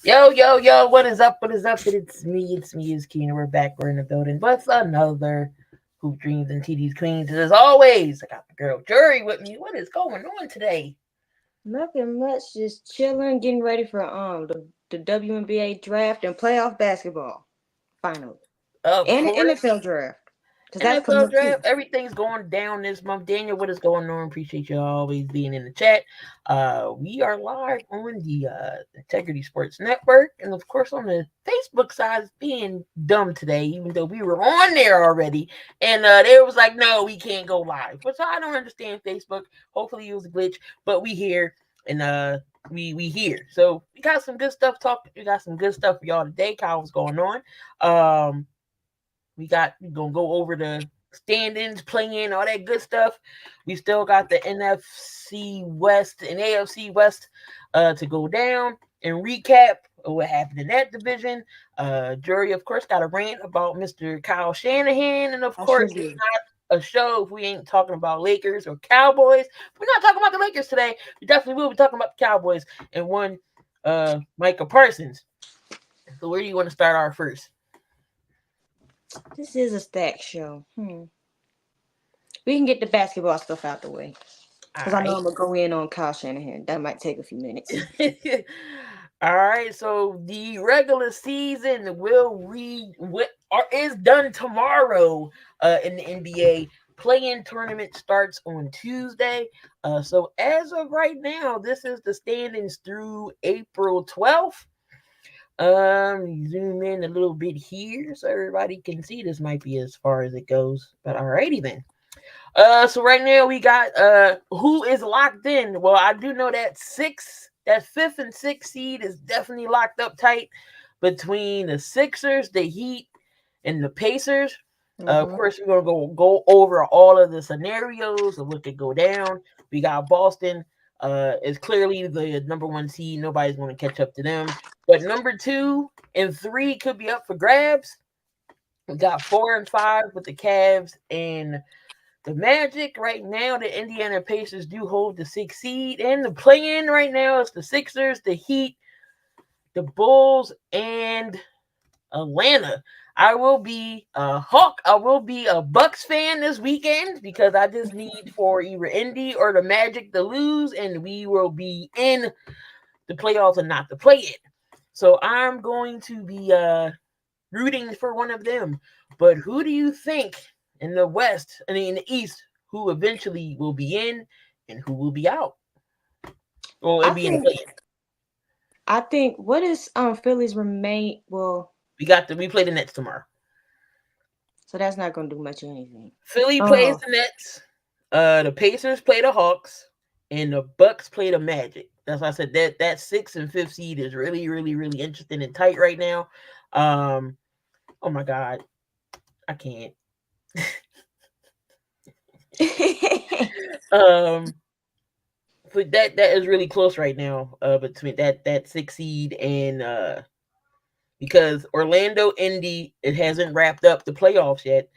Yo, yo, yo, what is up? What is up? It's Keen. We're back. We're in the building with another Hoop Dreams and TD's Queens. And as always, I got the girl Jori with me. What is going on today? Nothing much, just chilling, getting ready for the WNBA draft and playoff basketball finals Of and the course, NFL draft because that's coming NFL up too. draft. Everything's going down this month. Daniel, what is going on? Appreciate you always being in the chat. We are live on the Integrity Sports Network, and of course on the Facebook side. It's being dumb today, even though we were on there already, and they was like, "No, we can't go live." Which I don't understand. Facebook. Hopefully it was a glitch, but we here, and we here. So we got some good stuff. We got some good stuff for y'all today. Kyle, what's going on? Um, we're gonna go over the standings, playing, all that good stuff. We still got the NFC West and AFC West to go down and recap of what happened in that division. Jury, of course, got a rant about Mr. Kyle Shanahan, and of I sure course, it's do. not a show if we ain't talking about Lakers or Cowboys. We're not talking about the Lakers today. We definitely will be talking about the Cowboys and one Micah Parsons. So where do you want to start our first? This is a stack show. We can get the basketball stuff out the way All because I know right. I'm gonna go in on Kyle Shanahan. That might take a few minutes. All right, so the regular season will read what or is done tomorrow in the NBA. Play-in tournament starts on Tuesday. So as of right now, this is the standings through April 12th. Zoom in a little bit here so everybody can see. This might be as far as it goes, but alrighty then. So right now we got who is locked in. Well, I do know that fifth and sixth seed is definitely locked up tight between the Sixers, the Heat, and the Pacers. Of Mm-hmm. course, we're gonna go over all of the scenarios of what could go down. We got Boston. Is clearly the number one seed. Nobody's going to catch up to them. But number two and three could be up for grabs. We got 4 and 5 with the Cavs and the Magic. Right now, the Indiana Pacers do hold the sixth seed, and the play-in right now is the Sixers, the Heat, the Bulls, and Atlanta. I will be a Hawk. I will be a Bucks fan this weekend because I just need for either Indy or the Magic to lose, and we will be in the playoffs and not the play-in. So I'm going to be rooting for one of them. But who do you think in the West, I mean in the East, who eventually will be in and who will be out? Well, it'll I be in the think play. I think what is Philly's remain? Well, We play the Nets tomorrow. so that's not gonna do much of anything. Philly plays Uh, the Nets. The Pacers play the Hawks, and the Bucks play the Magic. That's why I said that sixth and fifth seed is really, really, really interesting and tight right now. Um, oh my God, I can't. Um, but that is really close right now. Between that six seed and because Orlando, Indy, it hasn't wrapped up the playoffs yet.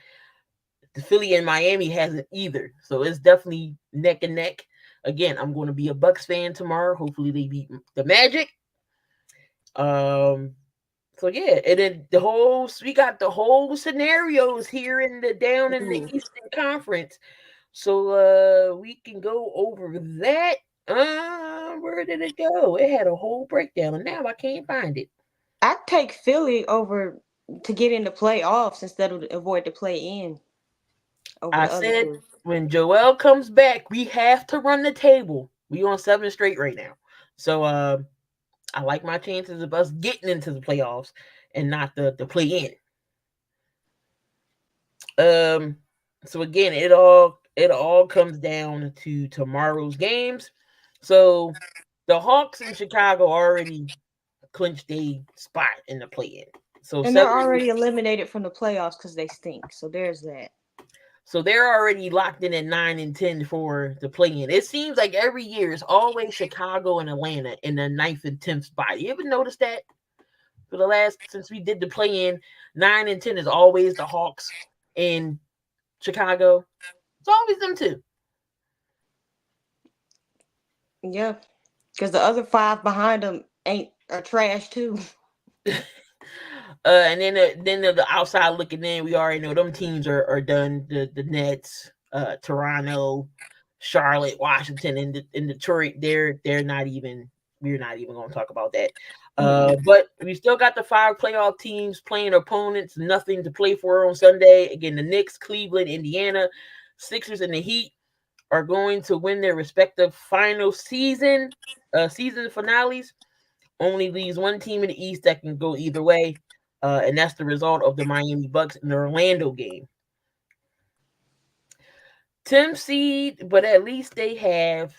The Philly and Miami hasn't either, so it's definitely neck and neck. Again, I'm going to be a Bucks fan tomorrow. Hopefully, they beat the Magic. Um, so yeah, and then we got the whole scenarios here in the down in the Ooh. Eastern Conference. So we can go over that. Where did it go? It had a whole breakdown, and now I can't find it. I'd take Philly over to get in the playoffs instead of avoid the play in over I the other said two. when Joel comes back, we have to run the table. We on 7 straight right now. So I like my chances of us getting into the playoffs and not the play in. So again, it all comes down to tomorrow's games. So the Hawks in Chicago already clinched a spot in the play in. So And they're seven already eliminated from the playoffs because they stink. So there's that. So they're already locked in at 9 and 10 for the play-in. It seems like every year it's always Chicago and Atlanta in the ninth and 10th spot. You ever notice that? For the last since we did the play-in, 9 and 10 is always the Hawks in Chicago. It's always them two. Yeah. Because the other five behind them ain't are trash too. And then the outside looking in, we already know them teams are done. The Nets, Toronto, Charlotte, Washington, and Detroit. They're not even. We're not even going to talk about that. Mm-mm. But we still got the 5 playoff teams playing opponents. Nothing to play for on Sunday. Again, the Knicks, Cleveland, Indiana, Sixers, and the Heat are going to win their respective final season finales. Only leaves one team in the East that can go either way, and that's the result of the Miami Bucks and the Orlando game. 10th seed, but at least they have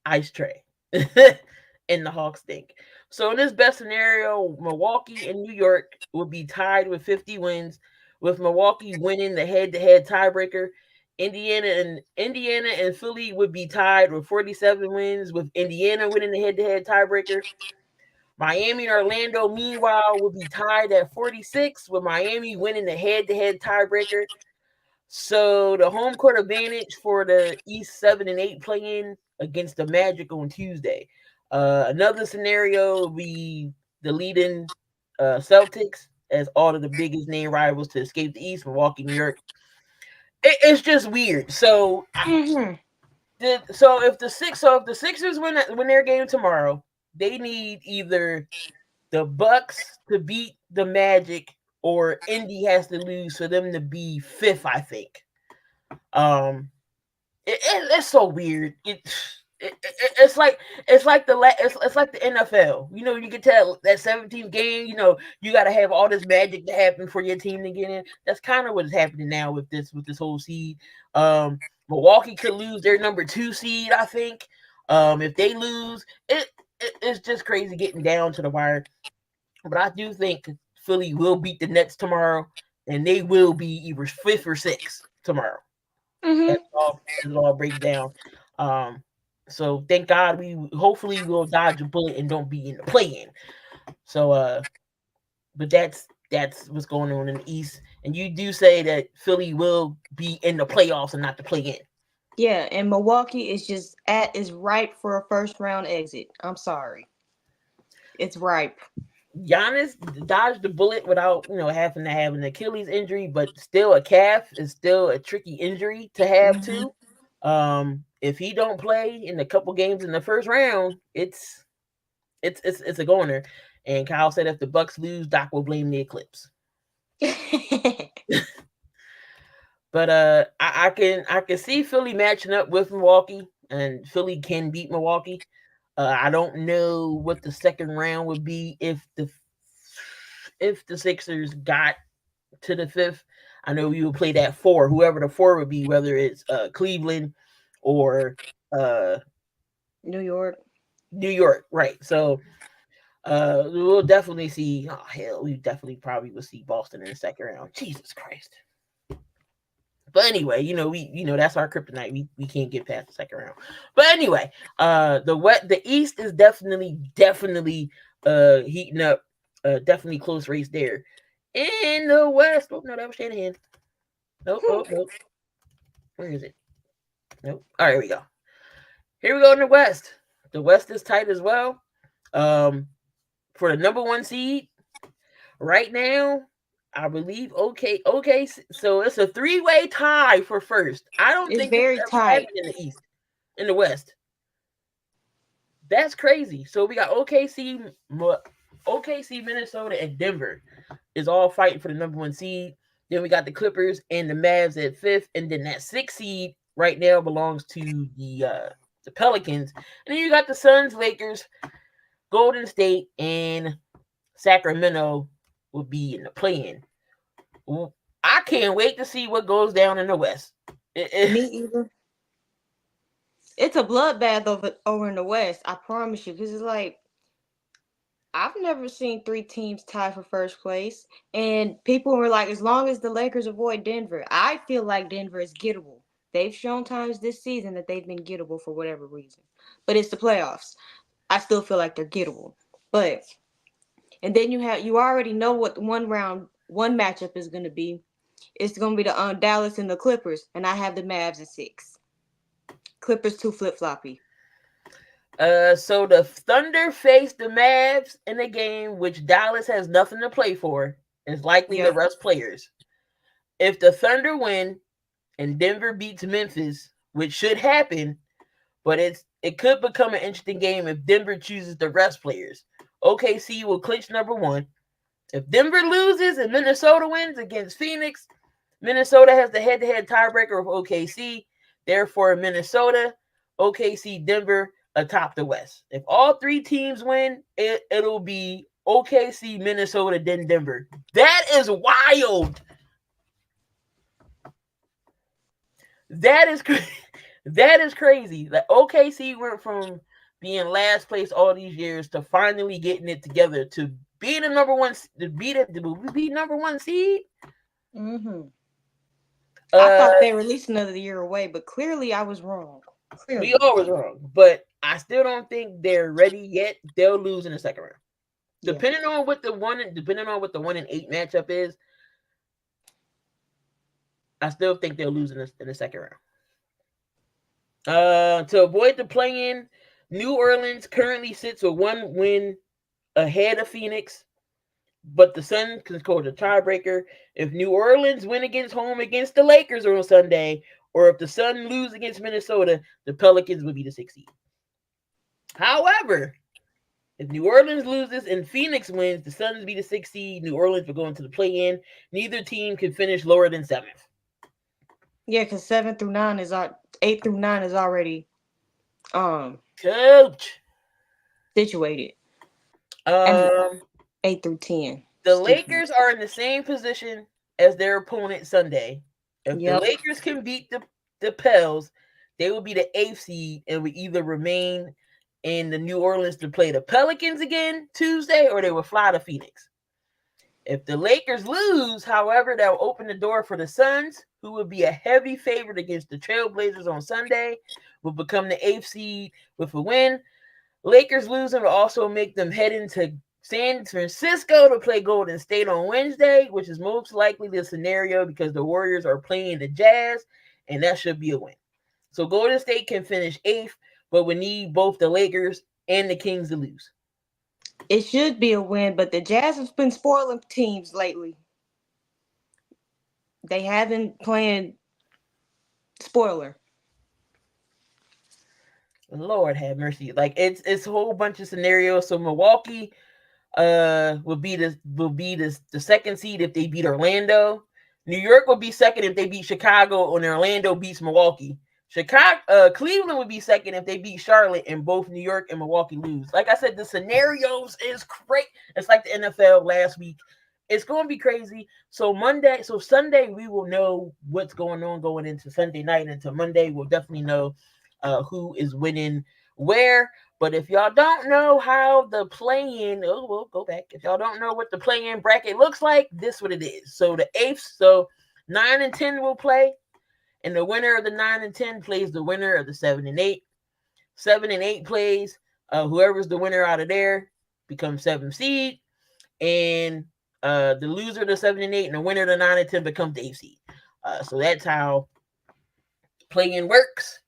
Ice Tray, and the Hawks stink. So in this best scenario, Milwaukee and New York would be tied with 50 wins, with Milwaukee winning the head-to-head tiebreaker. Indiana and Philly would be tied with 47 wins, with Indiana winning the head-to-head tiebreaker. Miami and Orlando, meanwhile, will be tied at 46, with Miami winning the head-to-head tiebreaker. So the home court advantage for the East 7 and 8 play-in against the Magic on Tuesday. Another scenario would be the leading Celtics as all of the biggest name rivals to escape the East, Milwaukee, New York. It's just weird. So, Mm-hmm. if the Sixers win their game tomorrow, they need either the Bucks to beat the Magic, or Indy has to lose for them to be fifth, I think. Um, it's so weird. It's like it's like the NFL. You know, you get to that 17th game. You know, you got to have all this magic to happen for your team to get in. That's kind of what is happening now with this whole seed. Milwaukee could lose their number 2 seed, I think. If they lose, it's just crazy getting down to the wire. But I do think Philly will beat the Nets tomorrow, and they will be either fifth or sixth tomorrow. As Mm-hmm. it all breaks down. Um, so thank God we hopefully will dodge a bullet and don't be in the play-in. So but that's what's going on in the East. And you do say that Philly will be in the playoffs and not the play-in. Yeah, and Milwaukee is ripe for a first round exit. I'm sorry, it's ripe. Giannis dodged the bullet without having to have an Achilles injury, but still a calf is still a tricky injury to have Mm-hmm. too. If he don't play in a couple games in the first round, it's a goner. And Kyle said if the Bucks lose, Doc will blame the eclipse. But I can see Philly matching up with Milwaukee, and Philly can beat Milwaukee. I don't know what the second round would be if the Sixers got to the fifth. I know we would play that 4, whoever the 4 would be, whether it's Cleveland or uh, New York. New York, right? So we'll definitely see. Oh hell, we definitely probably will see Boston in the second round. Jesus Christ. But anyway, that's our kryptonite. We can't get past the second round. But anyway, the East is definitely heating up. Definitely close race there. In the West, oh no, that was Shanahan. Nope, oh nope. Where is it? Nope. All right, here we go. Here we go in the West. The West is tight as well. Um, for the number 1 seed right now, I believe. Okay. So it's a 3-way tie for first. I don't It's think this very ever happened tight. in the East, in the West. That's crazy. So we got OKC, Minnesota, and Denver is all fighting for the number 1 seed. Then we got the Clippers and the Mavs at fifth, and then that 6th seed right now belongs to the Pelicans. And then you got the Suns, Lakers, Golden State, and Sacramento will be in the play-in. I can't wait to see what goes down in the West. Me either. It's a bloodbath over in the West. I promise you, because it's like I've never seen 3 teams tie for first place, and people were like, as long as the Lakers avoid Denver, I feel like Denver is gettable. They've shown times this season that they've been gettable for whatever reason, but it's the playoffs. I still feel like they're gettable, but and then you already know what the one matchup is going to be. It's going to be the Dallas and the Clippers, and I have the Mavs at 6. Clippers too flip floppy. So the Thunder face the Mavs in a game which Dallas has nothing to play for. It's likely to Yep. rest players. If the Thunder win and Denver beats Memphis, which should happen, but it could become an interesting game if Denver chooses to rest players. OKC will clinch number one. If Denver loses and Minnesota wins against Phoenix, Minnesota has the head-to-head tiebreaker of OKC. Therefore, Minnesota, OKC, Denver atop the West. If all three teams win, it'll be OKC, Minnesota, then Denver. That is wild. That is that is crazy. Like OKC went from being last place all these years to finally getting it together to being the number one to be number one seed. Mm-hmm. I Uh, thought they released another year away, but clearly I was wrong. we Clearly. always wrong, but I still don't think they're ready yet. They'll lose in the second round, Yeah. depending on what the 1-8 matchup is. I still think they'll lose in the second round. To avoid the play-in, New Orleans currently sits with one win ahead of Phoenix, but the Sun can score the tiebreaker. If New Orleans win against the Lakers on Sunday, or if the Sun lose against Minnesota, the Pelicans would be the 6th seed. However, if New Orleans loses and Phoenix wins, the Suns be the 6th seed. New Orleans will go into the play-in. Neither team can finish lower than 7th. Yeah, because 8 through 9 is already um Coach. situated. And Um, 8 through 10. the Excuse me. Lakers are in the same position as their opponent Sunday. If the Yep. Lakers can beat the Pels, they will be the 8th seed and will either remain in the New Orleans to play the Pelicans again Tuesday, or they will fly to Phoenix. If the Lakers lose, however, that will open the door for the Suns, who will be a heavy favorite against the Trailblazers on Sunday, will become the 8th seed with a win. Lakers losing will also make them head into San Francisco to play Golden State on Wednesday, which is most likely the scenario because the Warriors are playing the Jazz, and that should be a win. So Golden State can finish 8th, but we need both the Lakers and the Kings to lose. It should be a win, but the Jazz have been spoiling teams lately. They haven't playing spoiler. Lord have mercy. Like it's a whole bunch of scenarios. So Milwaukee will be the second seed if they beat Orlando. New York will be second if they beat Chicago, and Orlando beats Milwaukee. Cleveland would be second if they beat Charlotte, and both New York and Milwaukee lose. Like I said, the scenarios is great. It's like the NFL last week. It's going to be crazy. So Sunday, we will know what's going on going into Sunday night. Into Monday, we'll definitely know who is winning where. But if y'all don't know how the play-in, we'll go back. If y'all don't know what the play-in bracket looks like, this is what it is. So the 8th, so 9 and 10 will play, and the winner of the 9 and 10 plays the winner of the 7 and 8. 7 and 8 plays. Whoever's the winner out of there becomes 7th seed, and the loser of the 7 and 8 and the winner of the 9 and 10 becomes the 8th seed. So that's how play-in works.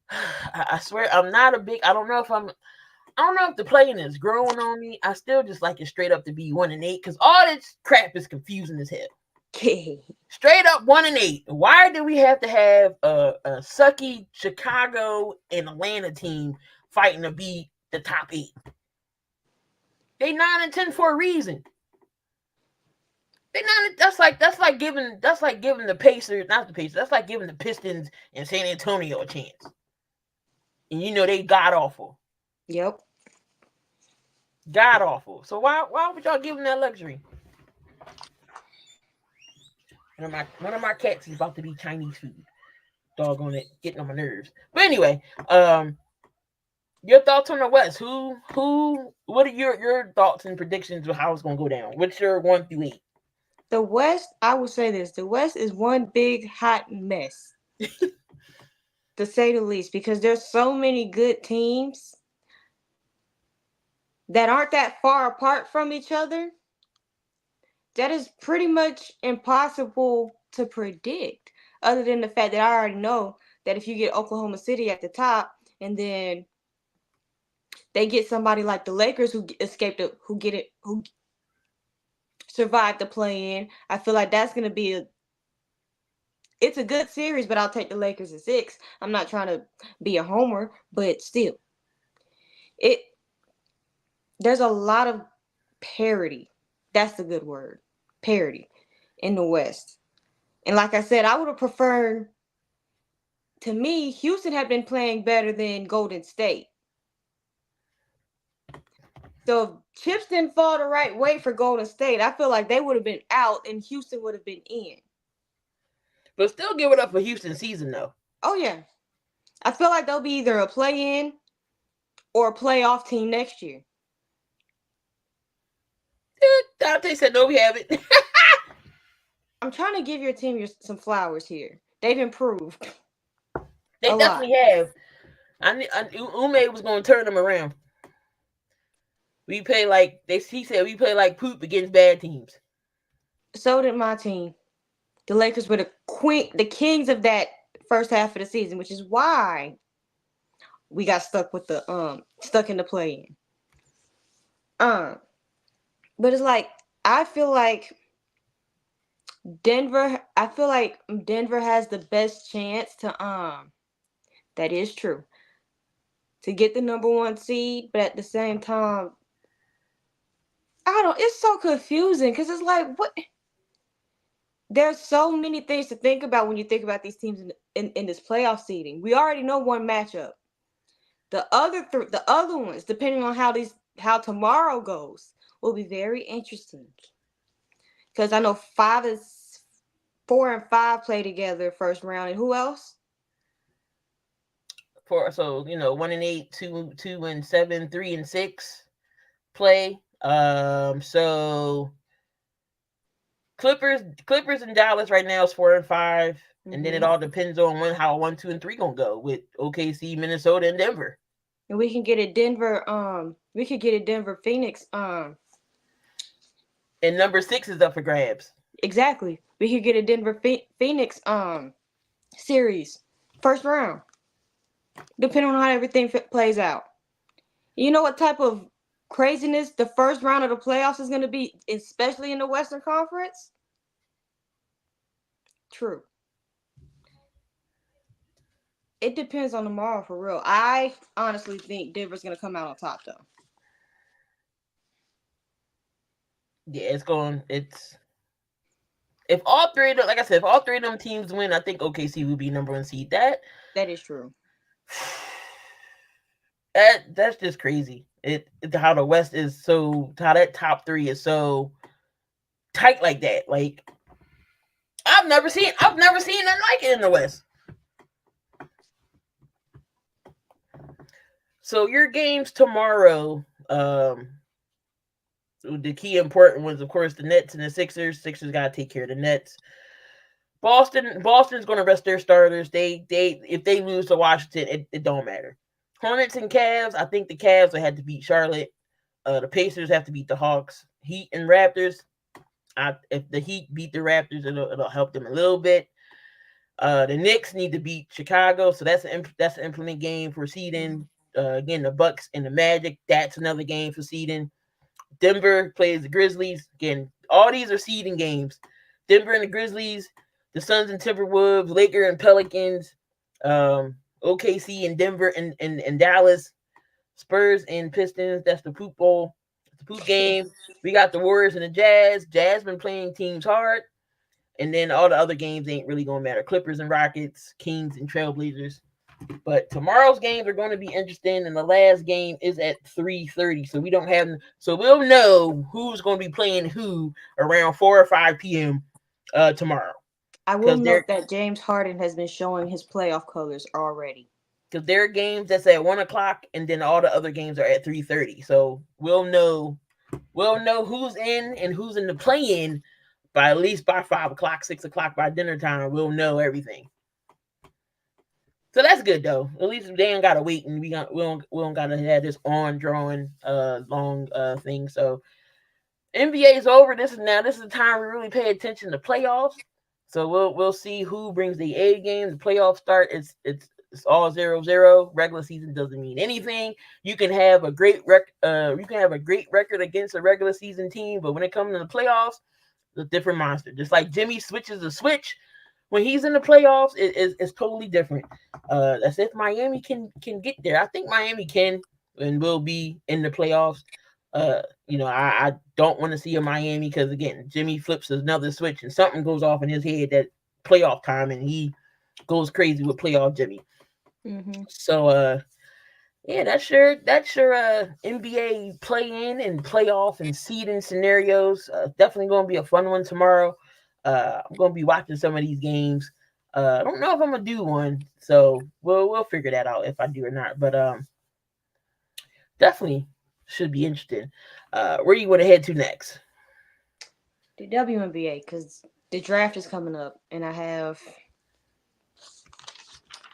I swear I'm not a big. I don't know if the playing is growing on me. I still just like it straight up to be 1 and 8 because all this crap is confusing as hell. Straight up 1 and 8. Why do we have to have a sucky Chicago and Atlanta team fighting to be the top 8? They 9 and 10 for a reason. They not. That's like giving the Pacers, not the Pacers. That's like giving the Pistons and San Antonio a chance. And you know they god awful. Yep. God awful. So why would y'all give them that luxury? One of my cats is about to be Chinese food. Doggone it, getting on my nerves. But anyway, your thoughts on the West? What are your thoughts and predictions of how it's gonna go down? What's your 1 through 8? The West, I would say this. The West is one big hot mess. To say the least, because there's so many good teams that aren't that far apart from each other that is pretty much impossible to predict, other than the fact that I already know that if you get Oklahoma City at the top and then they get somebody like the Lakers who who survived the play-in. I feel like that's gonna be it's a good series, but I'll take the Lakers at 6. I'm not trying to be a homer, but still, it there's a lot of parity. That's the good word, parity in the West. And like I said, I would have preferred. To me, Houston had been playing better than Golden State. So if chips didn't fall the right way for Golden State, I feel like they would have been out and Houston would have been in. But still give it up for Houston season though. Oh yeah. I feel like they'll be either a play-in or a playoff team next year. Dante said no, we haven't. I'm trying to give your team some flowers here. They've improved They a lot. definitely have. Ume was going to turn them around. We play like he said. We play like poop against bad teams. So did my team. The Lakers were the kings of that first half of the season, which is why we got stuck in the play-in. But it's like I feel like Denver has the best chance to that is true, to get the number 1 seed, but at the same time, it's so confusing because it's like what there's so many things to think about when you think about these teams in this playoff seeding. We already know one matchup. The other ones, depending on how tomorrow goes, will be very interesting. Because I know 4 and 5 play together first round, and who else? 1 and 8, 2 and 7, 3 and 6 play. So Clippers and Dallas right now is 4 and 5, and then it all depends on how 1, 2, and 3 gonna go with OKC, Minnesota, and Denver. And we can get a Denver Phoenix and number 6 is up for grabs. Exactly. We could get a Denver Phoenix series first round, depending on how everything plays out. You know what type of craziness the first round of the playoffs is going to be, especially in the Western Conference? True. It depends on tomorrow for real. I honestly think Denver's going to come out on top though. Yeah, if all three of them, like I said, if all 3 of them teams win, I think OKC will be number 1 seed. That is true. That's just crazy. How the West is how that top 3 is so tight like that. Like I've never seen nothing like it in the West. So your games tomorrow, the key important ones, of course, the Nets and the Sixers. Sixers got to take care of the Nets. Boston's going to rest their starters. They if they lose to Washington, it don't matter. Hornets and Cavs. I think the Cavs will have to beat Charlotte. The Pacers have to beat the Hawks. Heat and Raptors. If the Heat beat the Raptors, it'll help them a little bit. The Knicks need to beat Chicago, so that's an implement game for seeding. Again, the Bucks and the Magic. That's another game for seeding. Denver plays the Grizzlies. Again, all these are seeding games. Denver and the Grizzlies, the Suns and Timberwolves, Lakers and Pelicans, OKC and Denver and Dallas, Spurs and Pistons. That's the poop bowl. It's the poop game. We got the Warriors and the Jazz. Jazz been playing teams hard. And then all the other games ain't really going to matter. Clippers and Rockets, Kings and Trailblazers. But tomorrow's games are going to be interesting, and the last game is at 3:30. So we'll know who's going to be playing who around 4 or 5 p.m. Tomorrow. I will note that James Harden has been showing his playoff colors already. Because there are games that's at 1 o'clock, and then all the other games are at 3:30. So we'll know who's in and who's in the play-in by at least by 5 o'clock, 6 o'clock by dinner time. We'll know everything. So that's good though. At least they ain't gotta wait, and we don't gotta have this on drawing long thing. So NBA is over. This is the time we really pay attention to playoffs. So we'll see who brings the A game. The playoffs start. It's It's all 0-0. Regular season doesn't mean anything. You can have a great record against a regular season team, but when it comes to the playoffs, it's a different monster. Just like Jimmy switches the switch when he's in the playoffs, it's totally different. That's if Miami can get there. I think Miami can and will be in the playoffs. I don't want to see a Miami because again, Jimmy flips another switch and something goes off in his head that playoff time and he goes crazy with playoff Jimmy. Mm-hmm. So yeah, that's your NBA play-in and playoff and seeding scenarios. Definitely going to be a fun one tomorrow. I'm going to be watching some of these games. I don't know if I'm gonna do one, so we'll figure that out if I do or not. But definitely should be interesting. Where you want to head to next? The WNBA, because the draft is coming up, and I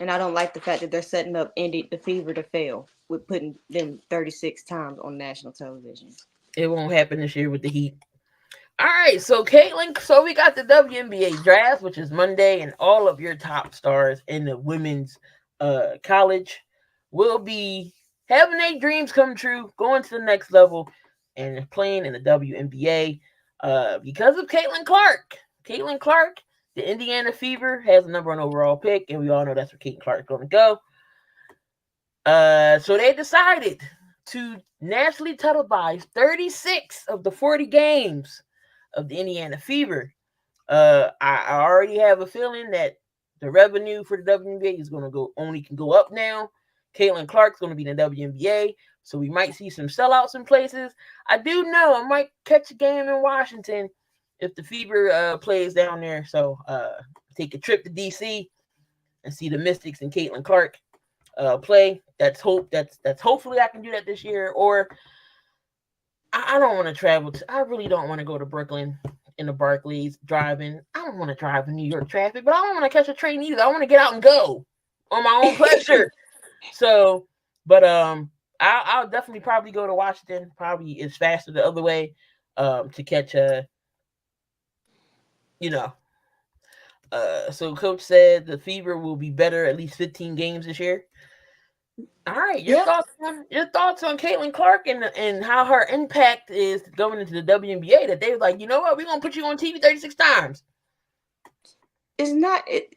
don't like the fact that they're setting up the Fever to fail with putting them 36 times on national television. It won't happen this year with the Heat. All right, so Caitlin, so we got the WNBA draft, which is Monday, and all of your top stars in the women's college will be having their dreams come true, going to the next level, and playing in the WNBA because of Caitlin Clark. Caitlin Clark, the Indiana Fever, has the number one overall pick, and we all know that's where Caitlin Clark is going to go. So they decided to nationally televise 36 of the 40 games of the Indiana Fever. I already have a feeling that the revenue for the WNBA is going to can go up now. Caitlin Clark's going to be in the WNBA, so we might see some sellouts in places. I do know I might catch a game in Washington if the Fever plays down there. So take a trip to DC and see the Mystics and Caitlin Clark play. That's hopefully I can do that this year. Or I don't want to travel. I really don't want to go to Brooklyn in the Barclays driving. I don't want to drive in New York traffic, but I don't want to catch a train either. I want to get out and go on my own pleasure. So, but I'll definitely probably go to Washington. Probably it's faster the other way to catch so coach said the Fever will be better at least 15 games this year. All right, your thoughts on Caitlin Clark and how her impact is going into the WNBA, that they was like, you know what, we're gonna put you on TV 36 times. It's not it.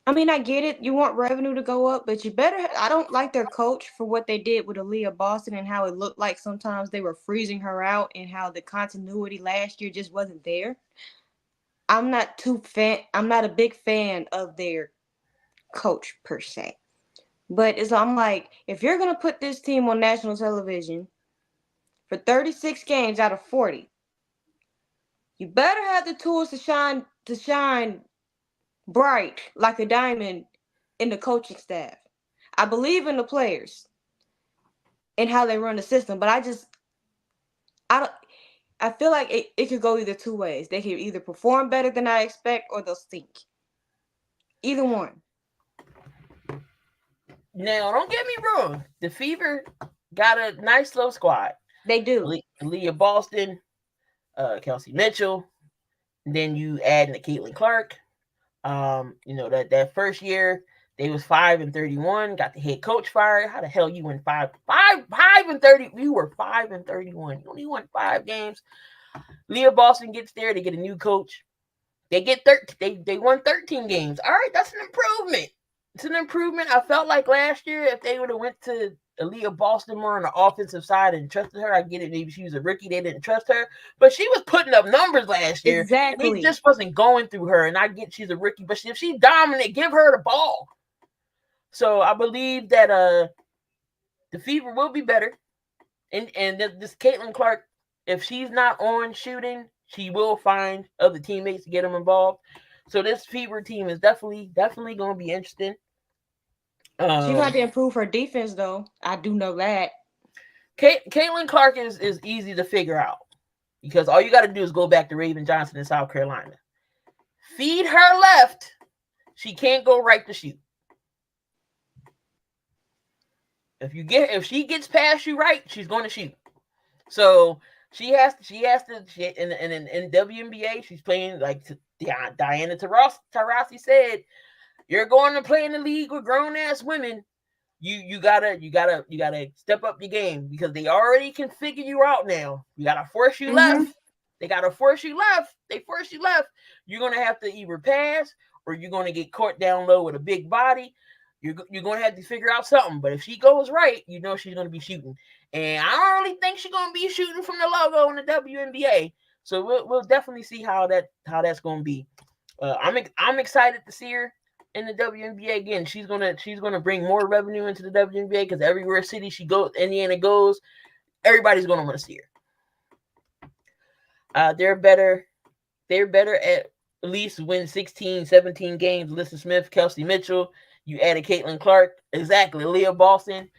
I mean, I get it. You want revenue to go up, but you better. I don't like their coach for what they did with Aaliyah Boston and how it looked like sometimes they were freezing her out and how the continuity last year just wasn't there. I'm not a big fan of their coach per se. But I'm like, if you're going to put this team on national television for 36 games out of 40, you better have the tools to shine bright like a diamond in the coaching staff. I believe in the players and how they run the system, but I feel like it could go either two ways. They can either perform better than I expect or they'll stink. Either one. Now, don't get me wrong. The Fever got a nice little squad. They do. Aaliyah Boston, Kelsey Mitchell. Then you add in the Caitlin Clark. That first year they was 5-31. Got the head coach fired. How the hell you win 5-30? You were 5-31. You only won 5 games. Leah Boston gets there. They get a new coach. They get They won 13 games. All right, that's an improvement. It's an improvement. I felt like last year, if they would have went to Aaliyah Boston more on the offensive side and trusted her, I get it. Maybe she was a rookie. They didn't trust her. But she was putting up numbers last year. Exactly. And it just wasn't going through her. And I get she's a rookie. But if she's dominant, give her the ball. So I believe that the Fever will be better. And this Caitlin Clark, if she's not on shooting, she will find other teammates to get them involved. So this Fever team is definitely going to be interesting. She might to improve her defense, though. I do know that. Caitlin Clark is easy to figure out because all you got to do is go back to Raven Johnson in South Carolina. Feed her left. She can't go right to shoot. If she gets past you right, she's going to shoot. So she has to in WNBA, she's playing like Diana Taurasi said, You're going to play in the league with grown ass women. You gotta step up your game because they already can figure you out now. You gotta force you Mm-hmm. left. They gotta force you left. They force you left. You're gonna have to either pass or you're gonna get caught down low with a big body. You're gonna have to figure out something. But if she goes right, you know she's gonna be shooting. And I don't really think she's gonna be shooting from the logo in the WNBA. So we'll definitely see how that's gonna be. I'm excited to see her in the WNBA again. She's gonna bring more revenue into the WNBA because everywhere city she goes, Indiana goes, everybody's gonna want to see her. They're better. They're better at least win 16, 17 games. Alyssa Smith, Kelsey Mitchell. You added Caitlin Clark. Exactly. Leah Boston.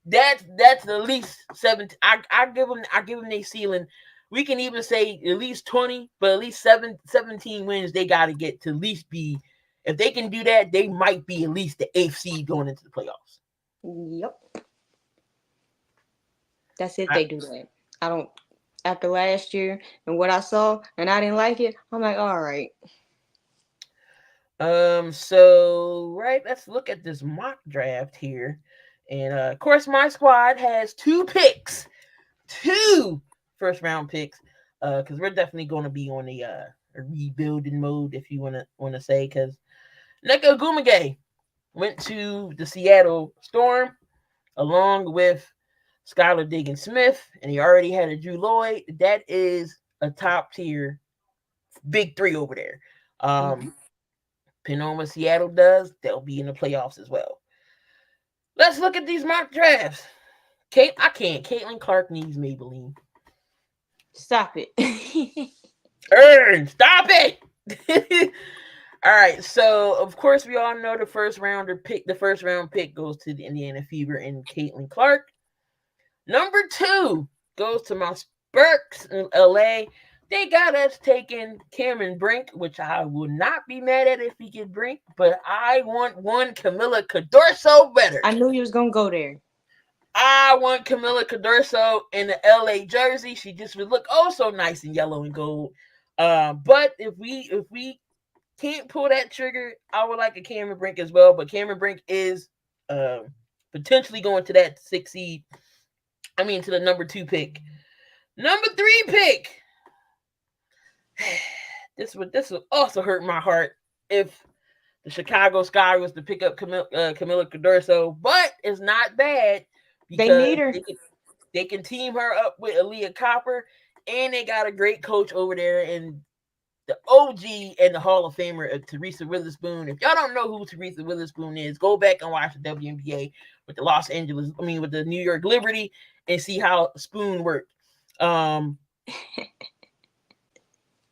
That's the least 17. I give them their ceiling. We can even say at least 20, but at least 17 wins they got to get to at least be. If they can do that, they might be at least the eighth seed going into the playoffs. Yep. That's if I, they do that. I don't. After last year and what I saw, and I didn't like it, I'm like, all right. So right, let's look at this mock draft here. And of course my squad has two first round picks. Because we're definitely gonna be on a rebuilding mode if you wanna say, because Nneka Ogwumike went to the Seattle Storm along with Skylar Diggins Smith, and he already had a Drew Lloyd. That is a top tier big three over there. Mm-hmm. Depending on what Seattle does, they'll be in the playoffs as well. Let's look at these mock drafts. I can't. Caitlin Clark needs Maybelline. Stop it. Stop it. All right, so of course we all know the first round pick goes to the Indiana Fever and Caitlin Clark. Number 2 goes to my Sparks in LA. They got us taking Cameron Brink, which I would not be mad at if we get Brink, but I want one Camilla Cadorso better. I knew you was gonna go there. I want Camilla Cadorso in the LA jersey. She just would look oh so nice in yellow and gold. But if we can't pull that trigger, I would like a Cameron Brink as well. But Cameron Brink is potentially going to that 6 seed. I mean to the number 2 pick. Number 3 pick. This would also hurt my heart if the Chicago Sky was to pick up Camilla Cadorso, but it's not bad They because need her. they can team her up with Aaliyah Copper, and they got a great coach over there in the OG and the Hall of Famer Teresa Witherspoon. If y'all don't know who Teresa Witherspoon is, go back and watch the WNBA with the New York Liberty and see how Spoon worked. Um,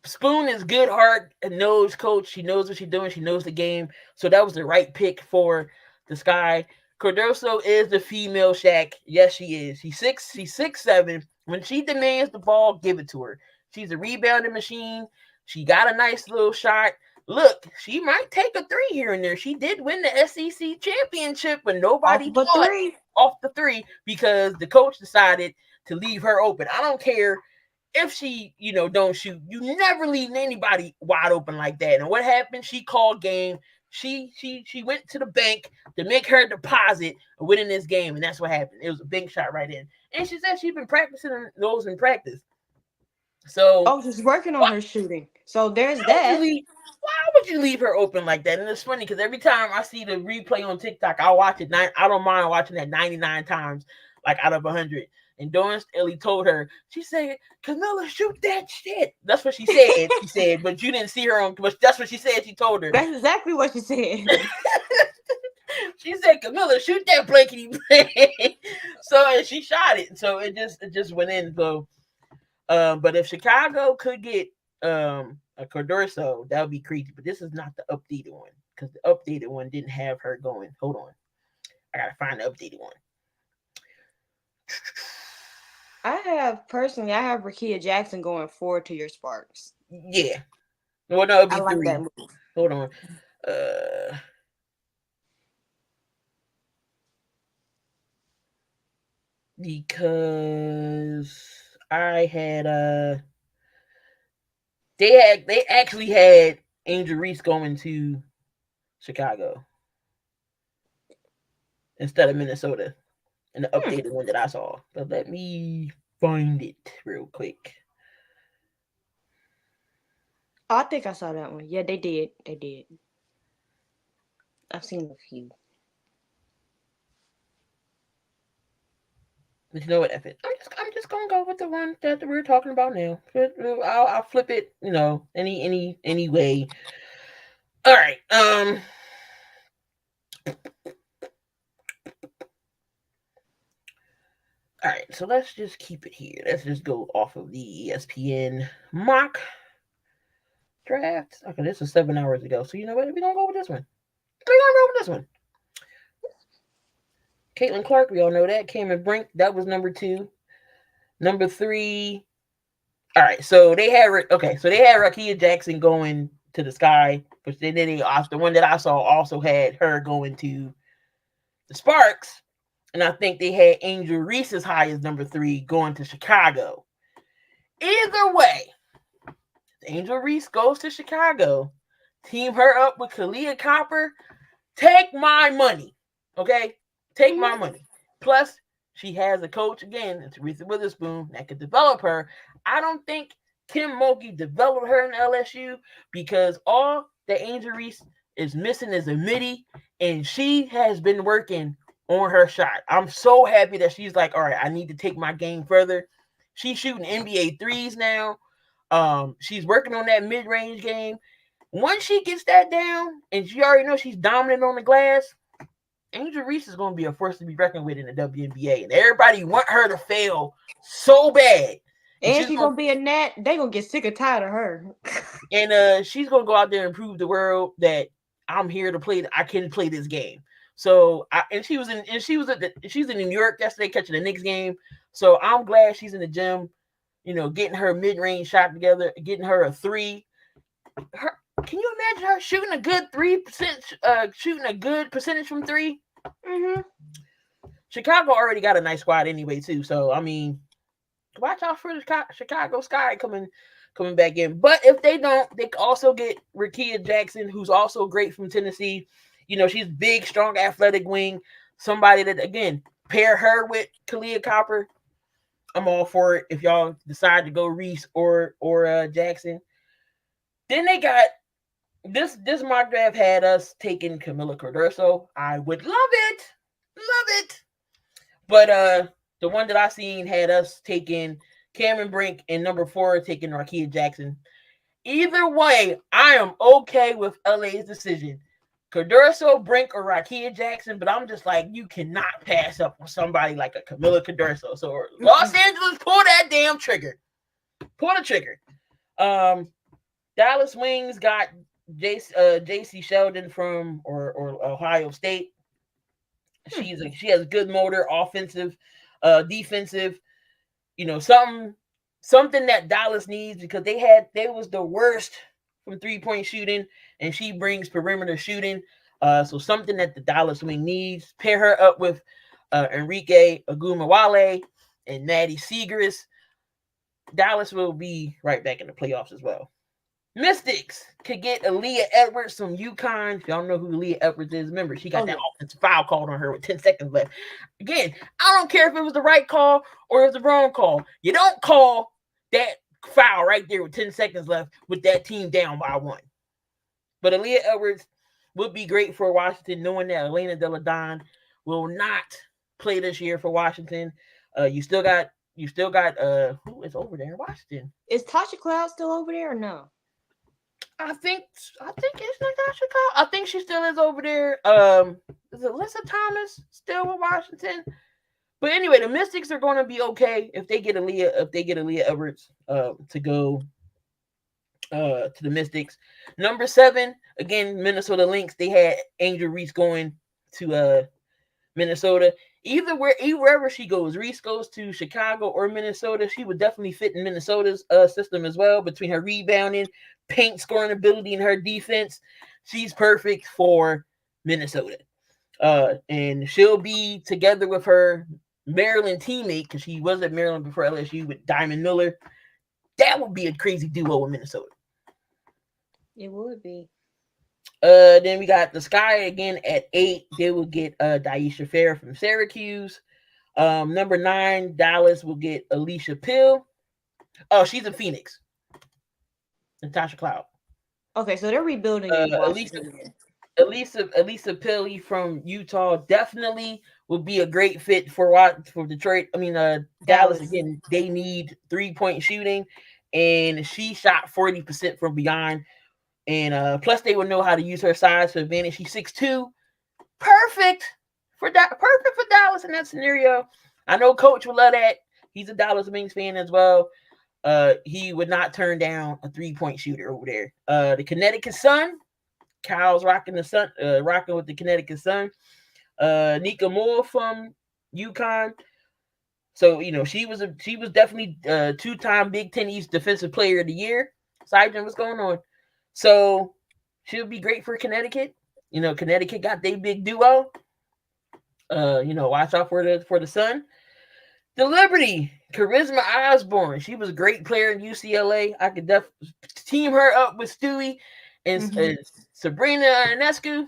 Spoon is good heart and knows coach. She knows what she's doing. She knows the game. So that was the right pick for the Sky. Cardoso is the female Shaq. Yes, she is. She's 6'7". When she demands the ball, give it to her. She's a rebounding machine. She got a nice little shot. Look, she might take a three here and there. She did win the SEC championship, but Off nobody of a thought three. off the three because the coach decided to leave her open. I don't care if she, don't shoot. You never leave anybody wide open like that. And what happened? She called game. She went to the bank to make her deposit of winning this game, and that's what happened. It was a big shot right in. And she said she's been practicing those in practice. So Oh, she's working on why, her shooting. So there's why would you that. leave? Why would you leave her open like that? And it's funny because every time I see the replay on TikTok, I watch it. I don't mind watching that 99 times, like out of 100. And Dawn Staley told her, she said, Camilla, shoot that shit. That's what she said. She said, but you didn't see her on. But that's what she said. She told her. That's exactly what she said. She said, Camilla, shoot that blankety blank. So and she shot it. So it just went in. So, but if Chicago could get a Cordorso, that would be crazy. But this is not the updated one because the updated one didn't have her going. Hold on, I gotta find the updated one. I have Rakia Jackson going forward to your Sparks. Yeah, well, no, it'd I be like that three. move. Hold on, uh, because I had they actually had Angel Reese going to Chicago. instead of Minnesota in the Hmm. updated one that I saw. But let me find it real quick. Oh, I think I saw that one. Yeah, they did. They did. I've seen a few. But you know what? F it. I'm just gonna go with the one that we're talking about now. I'll flip it. Any way. All right. All right. So let's just keep it here. Let's just go off of the ESPN mock draft. Okay, this was 7 hours ago. So you know what? We're gonna go with this one. We're gonna go with this one. Caitlin Clark, we all know that. Cameron Brink, that was number 2. Number 3. All right, so they had Rakia Jackson going to the Sky, but then the one that I saw also had her going to the Sparks, and I think they had Angel Reese as high as number 3 going to Chicago. Either way, Angel Reese goes to Chicago. Team her up with Kalia Copper. Take my money, okay? Take my Mm-hmm. money. Plus, she has a coach again, it's Teresa Witherspoon, that could develop her. I don't think Kim Mulkey developed her in LSU because all the Angel Reese is missing is a midi, and she has been working on her shot. I'm so happy that she's like, all right, I need to take my game further. She's shooting NBA threes now. She's working on that mid-range game. Once she gets that down, and she already knows she's dominant on the glass, Angel Reese is going to be a force to be reckoned with in the WNBA, and everybody want her to fail so bad. And And she's gonna be a Nat. They gonna get sick and tired of her. she's gonna go out there and prove the world that I'm here to play. I can play this game. So she's in New York yesterday catching the Knicks game. So I'm glad she's in the gym, getting her mid range shot together, getting her a three. Can you imagine her shooting a good 3%, shooting a good percentage from three? Mm-hmm. Chicago already got a nice squad anyway too. So I mean, watch out for the Chicago Sky coming back in. But if they don't, they also get Rakia Jackson, who's also great from Tennessee. She's big, strong, athletic wing. Somebody that again pair her with Kalia Copper. I'm all for it. If y'all decide to go Reese or Jackson, then they got this mock draft had us taking Camila Corderso. I would love it. But the one that I seen had us taking Cameron Brink and number 4 taking Rakia Jackson. Either way, I am okay with LA's decision. Corderso, Brink, or Rakia Jackson, but I'm just like, you cannot pass up on somebody like a Camila Corderso. So Los Angeles, pull that damn trigger. Pull the trigger. Dallas Wings got JC Sheldon from or Ohio State. She has good motor, offensive, defensive. Something that Dallas needs because they was the worst from 3-point shooting, and she brings perimeter shooting. So something that the Dallas wing needs. Pair her up with Enrique Agumawale and Maddie Segrist. Dallas will be right back in the playoffs as well. Mystics could get Aaliyah Edwards from UConn. If y'all know who Aaliyah Edwards is, remember, she got that offensive foul called on her with 10 seconds left. Again, I don't care if it was the right call or it was the wrong call. You don't call that foul right there with 10 seconds left with that team down by 1. But Aaliyah Edwards would be great for Washington, knowing that Elena Delle Donne will not play this year for Washington. You still got who is over there in Washington? Is Tasha Cloud still over there or no? I think it's Natasha Cloud. I think she still is over there. Is it Alyssa Thomas still with Washington? But anyway, the Mystics are going to be okay if they get Aaliyah Edwards to go to the Mystics. Number 7, again, Minnesota Lynx. They had Angel Reese going to Minnesota. Wherever she goes, Reese goes to Chicago or Minnesota, she would definitely fit in Minnesota's system as well. Between her rebounding, paint scoring ability, and her defense, she's perfect for Minnesota. And she'll be together with her Maryland teammate because she was at Maryland before LSU with Diamond Miller. That would be a crazy duo in Minnesota. It would be. Then we got the Sky again at 8. They will get Daisha Fair from Syracuse. Number 9, Dallas will get Alicia Pill. Oh, she's in Phoenix. Natasha Cloud. Okay, so they're rebuilding in Alicia Washington. Elisa Pilley from Utah definitely would be a great fit for Detroit. I mean, Dallas Dallas. again. They need 3-point shooting, and she shot 40% from beyond. And plus, they would know how to use her size to advantage. She's 6'2", perfect for that. Perfect for Dallas in that scenario. I know Coach would love that. He's a Dallas Wings fan as well. He would not turn down a 3-point shooter over there. The Connecticut Sun. Kyle's rocking rocking with the Connecticut Sun. Nika Moore from UConn. So she was definitely 2-time Big Ten East Defensive Player of the Year. Sergeant, what's going on? So she'll be great for Connecticut. Connecticut got their big duo. Watch out for the Sun. The Liberty, Charisma Osborne. She was a great player in UCLA. I could team her up with Stewie and Sabrina Ionescu.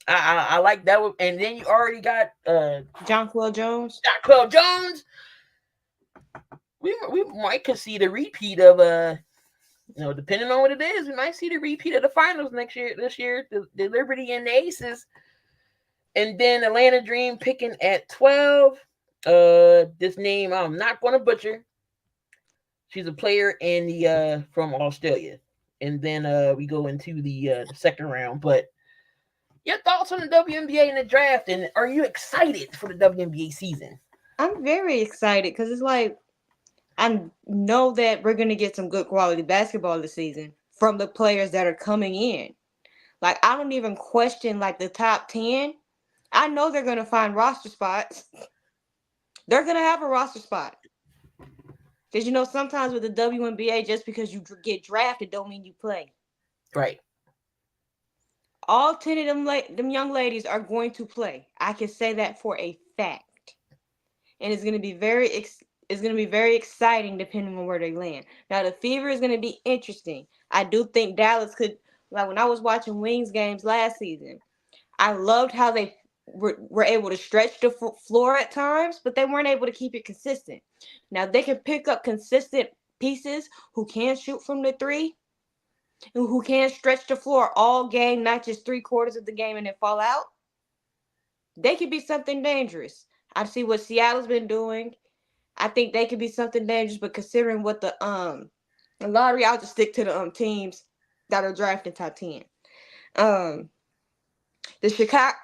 I like that one. And then you already got Jonquel Jones. Jonquel Jones. We might could see the repeat of depending on what it is, we might see the repeat of the finals this year, the Liberty and the Aces. And then Atlanta Dream picking at 12. This name I'm not going to butcher. She's a player in the from Australia. And then we go into the second round. But your thoughts on the WNBA and the draft, and are you excited for the WNBA season? I'm very excited because it's like I know that we're gonna get some good quality basketball this season from the players that are coming in. Like I don't even question like the top 10. I know they're gonna find roster spots. They're gonna have a roster spot. Because sometimes with the WNBA, just because you get drafted don't mean you play. Right. All 10 of them young ladies are going to play. I can say that for a fact. And it's going to be very exciting depending on where they land. Now the Fever is going to be interesting. I do think Dallas could, like when I was watching Wings games last season, I loved how they were able to stretch the floor at times, but they weren't able to keep it consistent. Now they can pick up consistent pieces who can shoot from the 3, who can stretch the floor all game, not just 3/4 of the game and then fall out. They could be something dangerous. I see what Seattle's been doing. I think they could be something dangerous, but considering what the lottery, I'll just stick to the teams that are drafting top 10. The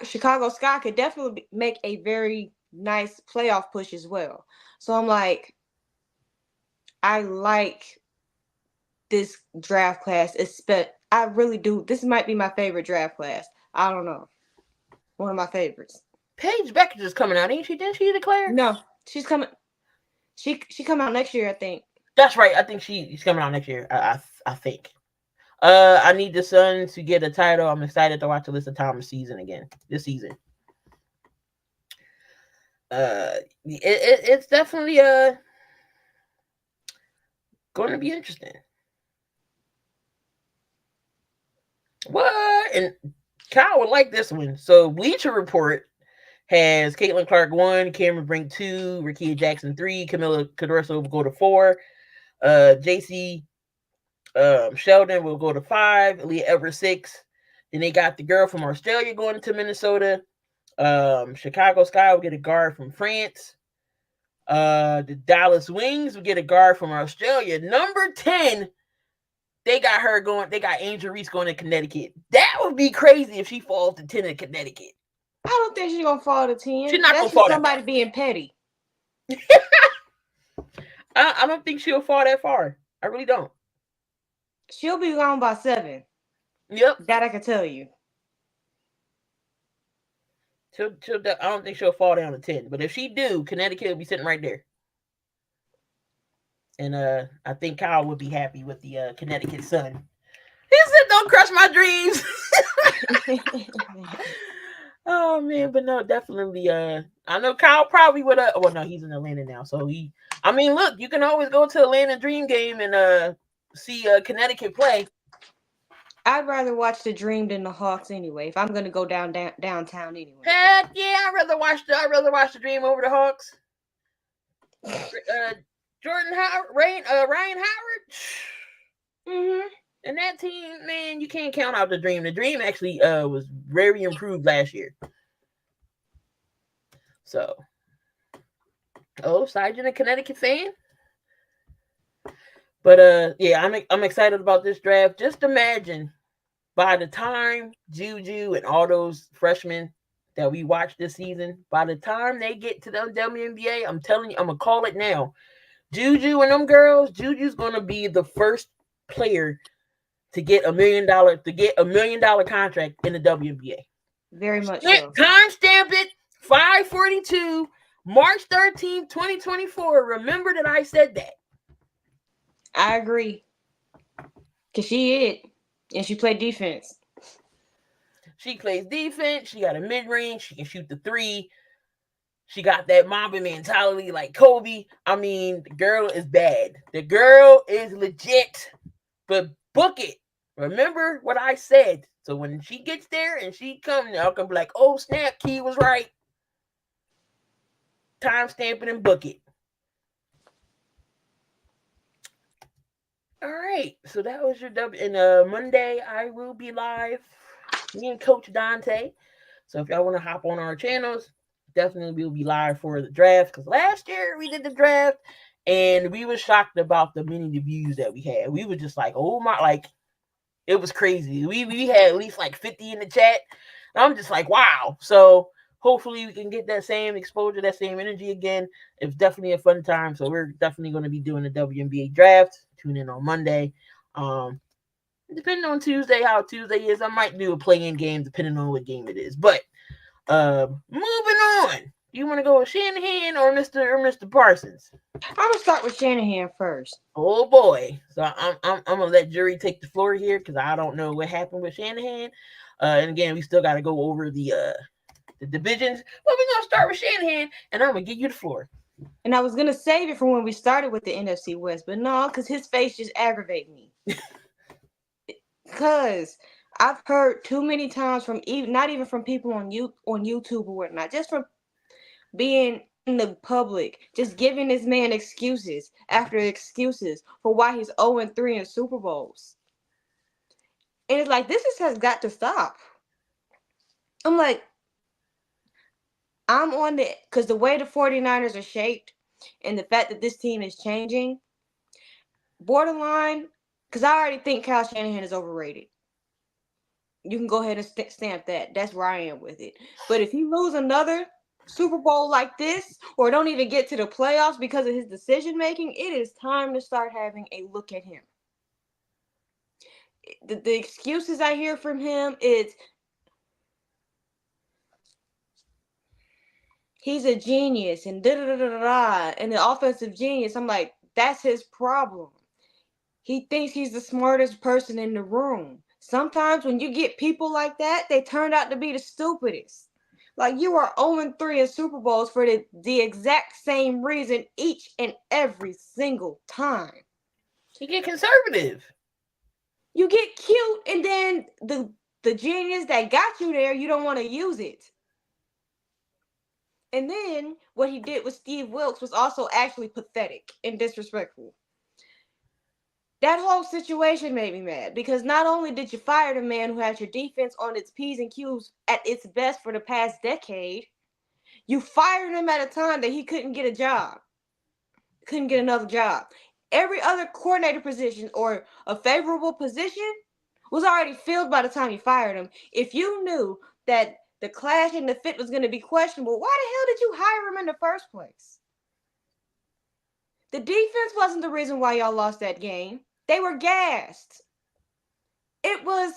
Chicago Sky could definitely make a very nice playoff push as well. So I'm like, I like this draft class. I really do. This might be my favorite draft class. I don't know. One of my favorites. Paige Beckers is coming out, ain't she? Didn't she declare? No, she's coming. She come out next year, I think. That's right. I think she's coming out next year. I think. I need the Suns to get a title. I'm excited to watch Alyssa Thomas season again this season. It's definitely going to be interesting. What? And Kyle would like this one. So Bleacher Report has Caitlin Clark 1, Cameron Brink 2, Rakia Jackson 3, Camilla Cadorso will go to 4, JC Sheldon will go to 5, Aaliyah Everett 6. Then they got the girl from Australia going to Minnesota. Chicago Sky will get a guard from France. The Dallas Wings will get a guard from Australia. Number 10, they got her going. They got Angel Reese going to Connecticut. That would be crazy if she falls to 10 in Connecticut. I don't think she's gonna fall to 10. She's not gonna fall. Somebody being petty. I don't think she'll fall that far. I really don't. She'll be gone by 7. Yep. That I can tell you. I don't think she'll fall down to 10. But if she do, Connecticut will be sitting right there. And I think Kyle would be happy with the Connecticut Sun. He said, "Don't crush my dreams." Oh man, but no, definitely. I know Kyle probably would. Well, no, he's in Atlanta now, so look, you can always go to Atlanta Dream game and see Connecticut play. I'd rather watch the Dream than the Hawks anyway. If I'm gonna go downtown anyway. Heck yeah, I'd rather watch the Dream over the Hawks. Jordan Howard, Ryan Howard, Mhm. and that team, man, you can't count out the Dream. The Dream actually was very improved last year. So, Sargent, a Connecticut fan. But yeah, I'm excited about this draft. Just imagine by the time Juju and all those freshmen that we watched this season, by the time they get to the WNBA, I'm telling you, I'm gonna call it now. Juju and them girls, Juju's gonna be the first player to get $1 million contract in the WNBA. Very much so. Time stamp it, 542, March 13th, 2024. Remember that I said that. I agree. Cause she it, and she played defense. She plays defense. She got a mid range. She can shoot the three. She got that Mamba mentality like Kobe. I mean, the girl is bad. The girl is legit. But book it. Remember what I said. So when she gets there and she comes, y'all can be like, oh, snap, Key was right. Time stamp it and book it. All right. So that was your W. And Monday, I will be live. Me and Coach Dante. So if y'all want to hop on our channels, definitely we'll be live for the draft. Because last year we did the draft and we were shocked about the many views that we had. We were just like, oh my, like, it was crazy. We had at least like 50 in the chat. And I'm just like, wow. So hopefully we can get that same exposure, that same energy again. It's definitely a fun time. So we're definitely going to be doing the WNBA draft. Tune in on Monday. Depending on Tuesday, how Tuesday is, I might do a play-in game depending on what game it is. But moving on. You want to go with Shanahan or Mr. Parsons? I'm gonna start with Shanahan first. Oh boy. So I'm gonna let Jori take the floor here because I don't know what happened with Shanahan. And again, we still got to go over the divisions. But we're gonna start with Shanahan, and I'm gonna give you the floor. And I was gonna save it for when we started with the NFC West, but no, because his face just aggravates me. Because I've heard too many times from not even from people on YouTube or whatnot, just from being in the public, just giving this man excuses after excuses for why he's 0-3 in Super Bowls. And it's like, has got to stop. I'm like, I'm on the, because the way the 49ers are shaped and the fact that this team is changing, borderline, because I already think Kyle Shanahan is overrated. You can go ahead and stamp that. That's where I am with it. But if he lose another Super Bowl like this, or don't even get to the playoffs because of his decision making, it is time to start having a look at him. The excuses I hear from him is he's a genius and da-da-da-da-da, and the offensive genius. I'm like, that's his problem. He thinks he's the smartest person in the room. Sometimes when you get people like that, they turn out to be the stupidest. Like, you are 0-3 in Super Bowls for the exact same reason each and every single time. You get conservative. You get cute, and then the genius that got you there, you don't want to use it. And then what he did with Steve Wilkes was also actually pathetic and disrespectful. That whole situation made me mad because not only did you fire the man who had your defense on its P's and Q's at its best for the past decade, you fired him at a time that he couldn't get a job, couldn't get another job. Every other coordinator position or a favorable position was already filled by the time you fired him. If you knew that the clash and the fit was going to be questionable, why the hell did you hire him in the first place? The defense wasn't the reason why y'all lost that game. They were gassed. It was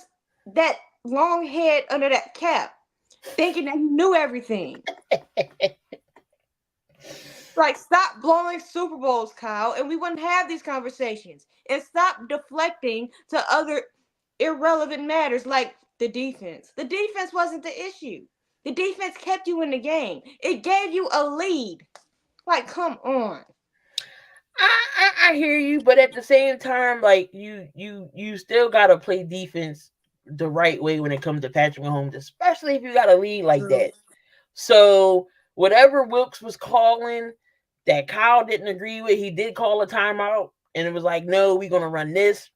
that long head under that cap, thinking that he knew everything. Like, stop blowing Super Bowls, Kyle, and we wouldn't have these conversations. And stop deflecting to other irrelevant matters like the defense. The defense wasn't the issue. The defense kept you in the game. It gave you a lead. Like, come on. I hear you, but at the same time, like you still gotta play defense the right way when it comes to Patrick Mahomes, especially if you got a lead like True. that. So whatever Wilkes was calling that Kyle didn't agree with, he did call a timeout, and it was like, no, we're gonna run this.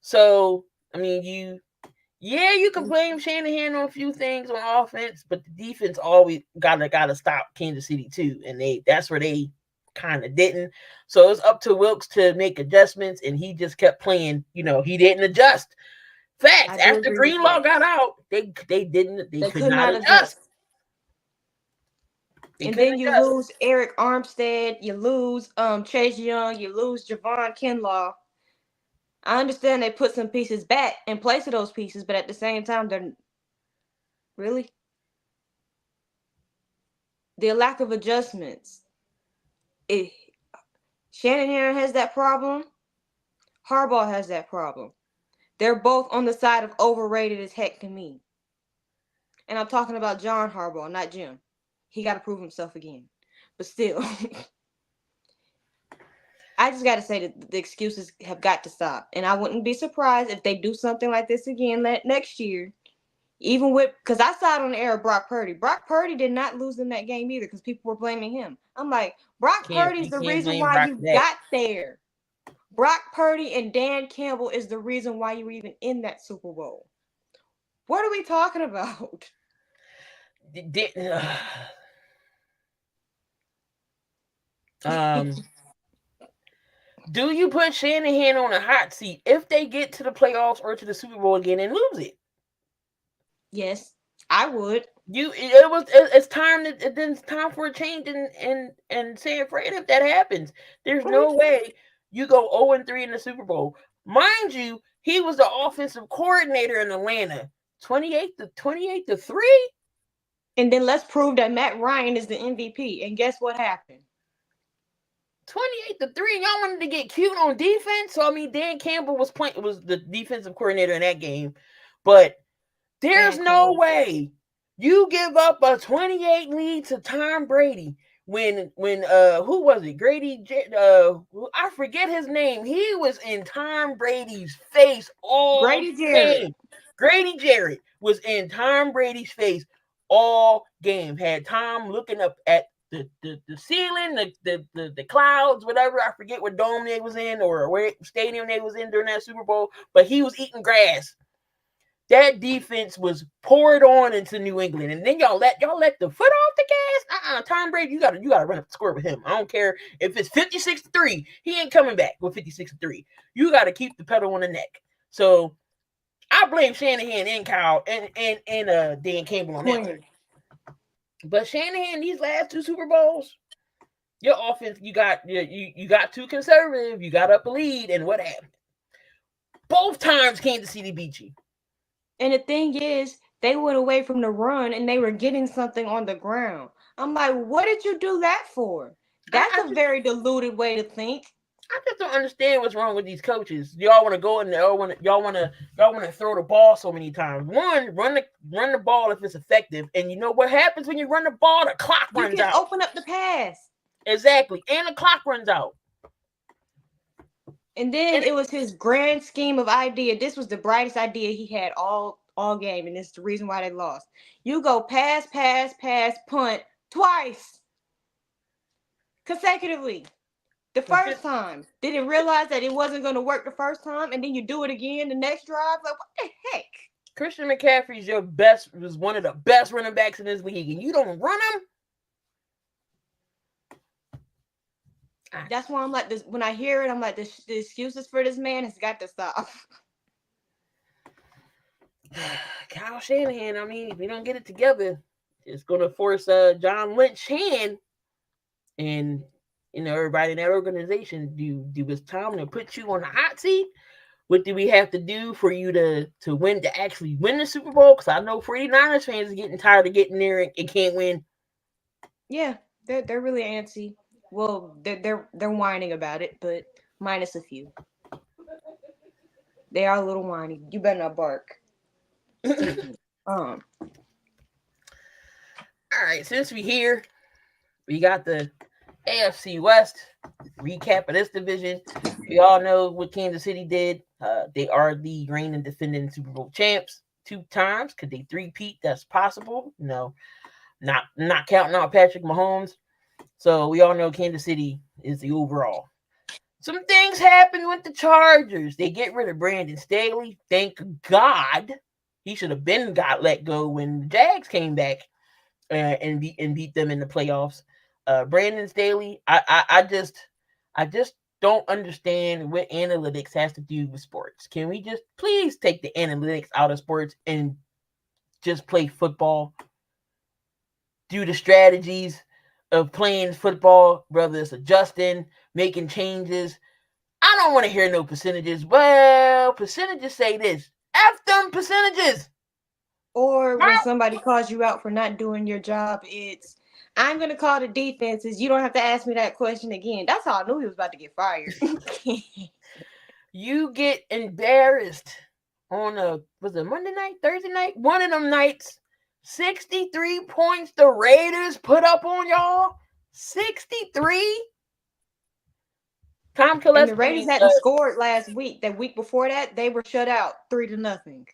So I mean, you can blame Shanahan on a few things on offense, but the defense always gotta stop Kansas City too, and that's where they kind of didn't. So it's up to Wilkes to make adjustments, and he just kept playing. He didn't adjust. Facts. I do After agree with Greenlaw that. got out, they They could could not not adjust. adjust. They And couldn't then you adjust. lose Eric Armstead, you lose Chase Young, you lose Javon Kinlaw. I understand they put some pieces back in place of those pieces, but at the same time, they're really the lack of adjustments. It, Shanahan has that problem. Harbaugh has that problem. They're both on the side of overrated as heck to me. And I'm talking about John Harbaugh, not Jim. He got to prove himself again. But still, I just got to say that the excuses have got to stop. And I wouldn't be surprised if they do something like this again next year. Even with, because I saw it on the air of Brock Purdy. Brock Purdy did not lose in that game either because people were blaming him. I'm like, Brock Purdy's You the can't reason blame why Brock you for that. got there. Brock Purdy and Dan Campbell is the reason why you were even in that Super Bowl. What are we talking about? Do you put Shanahan on a hot seat if they get to the playoffs or to the Super Bowl again and lose it? Yes, I would. It's time it's time for a change in San Fran if that happens. There's no way you go 0-3 in the Super Bowl. Mind you, he was the offensive coordinator in Atlanta. 28-3. And then let's prove that Matt Ryan is the MVP. And guess what happened? 28-3. Y'all wanted to get cute on defense. So I mean, Dan Campbell was the defensive coordinator in that game, but there's no way you give up a 28 lead to Tom Brady when who was it? I forget his name. He was in Tom Brady's face all Grady Jarrett. game. Grady Jarrett was in Tom Brady's face all game. Had Tom looking up at the ceiling, the clouds, whatever. I forget what dome they was in or where stadium they was in during that Super Bowl, but he was eating grass. That defense was poured on into New England, and then y'all let the foot off the gas. Tom Brady, you gotta run up the score with him. I don't care if it's 56-3. He ain't coming back with 56-3. You gotta keep the pedal on the neck. So I blame Shanahan and Kyle and Dan Campbell on that one. But Shanahan, these last two Super Bowls, your offense, you got too conservative. You got up a lead, and what happened? Both times Kansas City beat you. And the thing is, they went away from the run and they were getting something on the ground. I'm like, what did you do that for? That's a very diluted way to think. I just don't understand what's wrong with these coaches. Y'all want to go in there, y'all want to throw the ball so many times. One, run the ball if it's effective, and you know what happens when you run the ball? The clock runs out. You can open up the pass. Exactly, and the clock runs out. And then it was his grand scheme of idea. This was the brightest idea he had all game, and it's the reason why they lost. You go pass, punt twice consecutively. The first time, didn't realize that it wasn't going to work the first time, and then you do it again the next drive. Like, what the heck? Christian McCaffrey's was one of the best running backs in this league, and you don't run him. That's why I'm like this. When I hear it, I'm like, the excuses for this man has got to stop. Kyle Shanahan, I mean, if we don't get it together, it's going to force John Lynch's hand, and everybody in that organization. Do it's time to put you on the hot seat? What do we have to do for you to win, to actually win the Super Bowl? Because I know 49ers fans are getting tired of getting there and can't win. Yeah, they're really antsy. Well, they're whining about it, but minus a few. They are a little whiny. You better not bark. All right, since we here, we got the AFC West recap of this division. We all know what Kansas City did. They are the reigning defending Super Bowl champs. 2 times. Could they three-peat? That's possible. No, not counting out Patrick Mahomes. So we all know Kansas City is the overall. Some things happen with the Chargers. They get rid of Brandon Staley. Thank God. He should have been got let go when the Jags came back and beat them in the playoffs. Brandon Staley, I just don't understand what analytics has to do with sports. Can we just please take the analytics out of sports and just play football? Do the strategies of playing football, whether it's adjusting, making changes. I don't want to hear no percentages. Well, percentages say this. F them percentages. Or when somebody calls you out for not doing your job, it's I'm gonna call the defenses. You don't have to ask me that question again. That's how I knew he was about to get fired. You get embarrassed on was it Monday night, Thursday night? One of them nights. 63 points the Raiders put up on y'all. 63. Tom And the Telesco. Raiders hadn't scored last week. The week before that, they were shut out 3-0.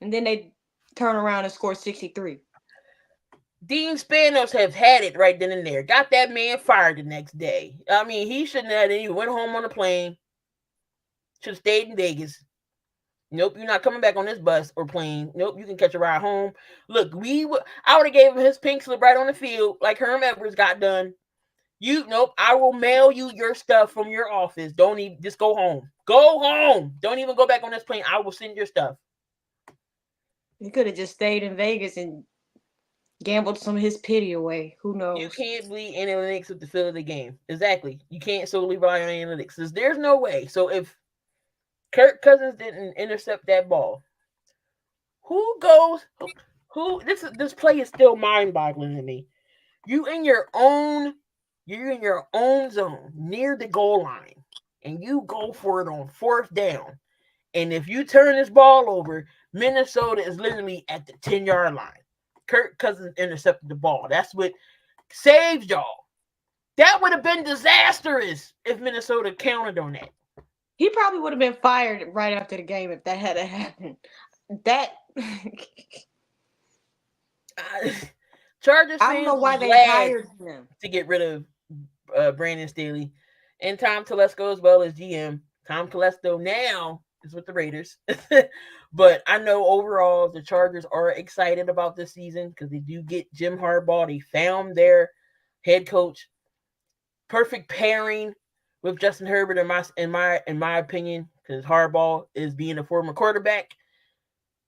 And then they turn around and score 63. Dean Spanos have had it right then and there. Got that man fired the next day. I mean, he shouldn't have. He went home on a plane. Should have stayed in Vegas. Nope, you're not coming back on this bus or plane. Nope, you can catch a ride home. Look, I would have gave him his pink slip right on the field, like Herm Edwards got done. Nope, I will mail you your stuff from your office. Don't even, just go home. Go home. Don't even go back on this plane. I will send your stuff. He could have just stayed in Vegas and gambled some of his pity away. Who knows? You can't bleed analytics with the feel of the game. Exactly. You can't solely rely on analytics. There's no way. So if Kirk Cousins didn't intercept that ball, who goes? This play is still mind-boggling to me. You're in your own zone near the goal line, and you go for it on 4th down. And if you turn this ball over, Minnesota is literally at the 10-yard line. Kirk Cousins intercepted the ball. That's what saves y'all. That would have been disastrous if Minnesota counted on that. He probably would have been fired right after the game if that had happened. That Chargers I don't know why they hired him to get rid of Brandon Staley and Tom Telesco as well as GM. Tom Telesco now is with the Raiders. But I know overall the Chargers are excited about this season because they do get Jim Harbaugh. They found their head coach. Perfect pairing with Justin Herbert in my opinion, because Harbaugh is being a former quarterback.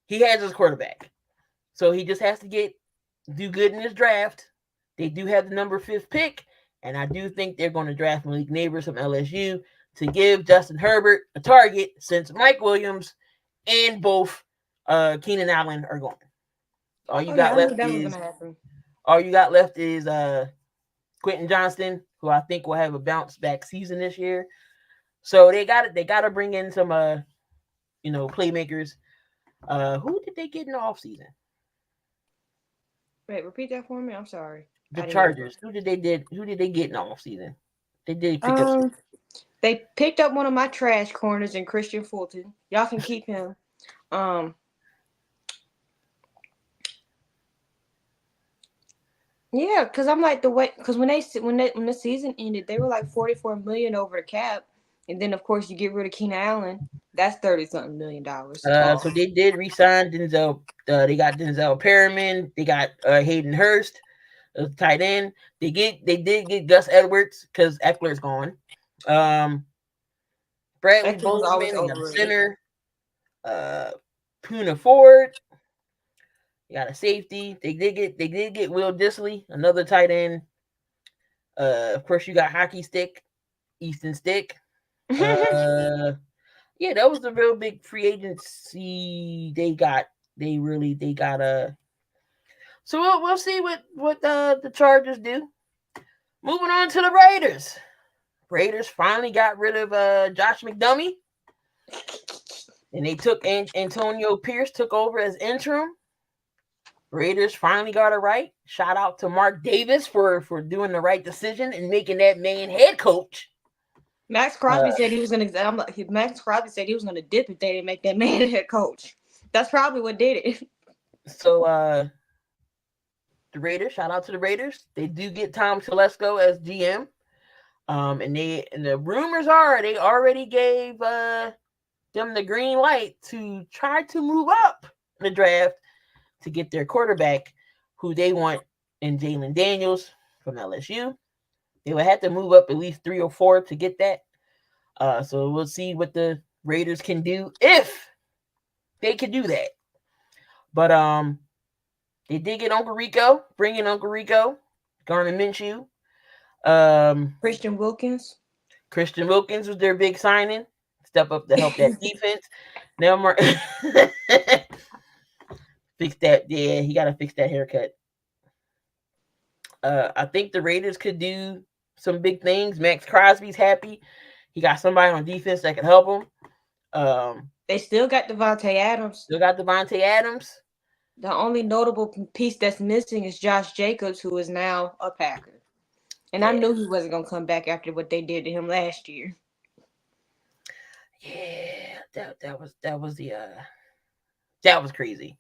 He has his quarterback. So he just has to do good in this draft. They do have the number 5th pick, and I do think they're going to draft Malik Neighbors from LSU to give Justin Herbert a target since Mike Williams and both Keenan Allen are gone. All you got left is Quentin Johnston, who I think will have a bounce back season this year. So they got to bring in some playmakers. Who did they get in the offseason? Wait, repeat that for me. I'm sorry. The Chargers. Who did they get in the offseason? They did pick up. They picked up one of my trash corners in Christian Fulton. Y'all can keep him. Yeah, because I'm like because when the season ended, they were like $44 million over the cap, and then of course you get rid of Keenan Allen, that's $30-something million. So they did re-sign Denzel. They got Denzel Perriman. They got Hayden Hurst, tight end. They did get Gus Edwards because Eckler's gone. Bradley Bozeman, center. Puna Ford. You got a safety. They did get Will Dissly, another tight end. Of course, you got Hockey Stick, Easton Stick. Yeah, that was a real big free agency. They got. So we'll see what the Chargers do. Moving on to the Raiders. Raiders finally got rid of Josh McDummy, and they took Antonio Pierce took over as interim. Raiders finally got it right. Shout out to Mark Davis for doing the right decision and making that man head coach. Max Crosby said he was gonna. Max Crosby said he was gonna dip if they didn't make that man head coach. That's probably what did it. So the Raiders, shout out to the Raiders. They do get Tom Telesco as GM. And the rumors are they already gave them the green light to try to move up in the draft to get their quarterback, who they want in Jalen Daniels from LSU. They would have to move up at least 3 or 4 to get that. So we'll see what the Raiders can do if they can do that. But they did get Uncle Rico, bring in Uncle Rico, Garner Minshew. Christian Wilkins. Christian Wilkins was their big signing. Step up to help that defense. Now, fix that. Yeah, he got to fix that haircut. I think the Raiders could do some big things. Max Crosby's happy. He got somebody on defense that can help him. They still got Devontae Adams. Still got Devontae Adams. The only notable piece that's missing is Josh Jacobs, who is now a Packer. And I knew he wasn't going to come back after what they did to him last year. Yeah, that was crazy.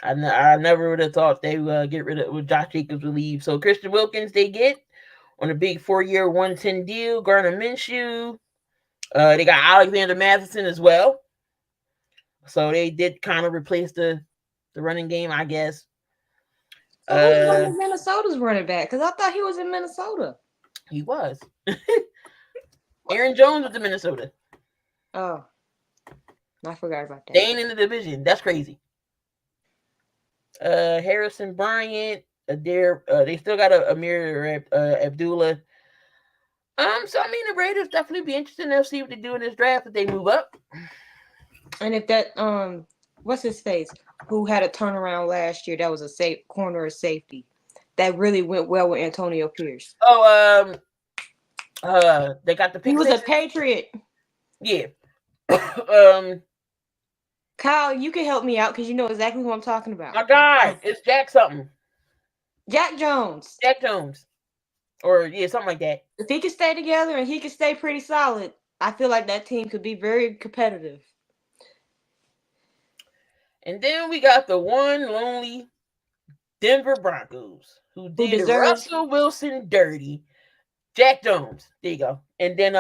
I never would have thought they would get rid of Josh Jacobs would leave. So Christian Wilkins they get on a big 4-year, 110 deal. Garner Minshew. They got Alexander Mattison as well. So they did kind of replace the running game, I guess. So who's one of Minnesota's running back? Because I thought he was in Minnesota. He was. Aaron Jones with the Minnesota. Oh. I forgot about that. They ain't in the division. That's crazy. Harrison Bryant. They still got Amir Abdullah. So I mean the Raiders definitely be interested to see what they do in this draft if they move up. And if that what's his face? Who had a turnaround last year that was a safe corner of safety. That really went well with Antonio Pierce. Oh, they got the pick. He was a Patriot. Yeah. Kyle, you can help me out because you know exactly who I'm talking about. My guy, it's Jack something. Jack Jones. Jack Jones. Or yeah, something like that. If he could stay together and he could stay pretty solid, I feel like that team could be very competitive. And then we got the one lonely Denver Broncos who did Russell Wilson dirty. Jack Jones. There you go. And then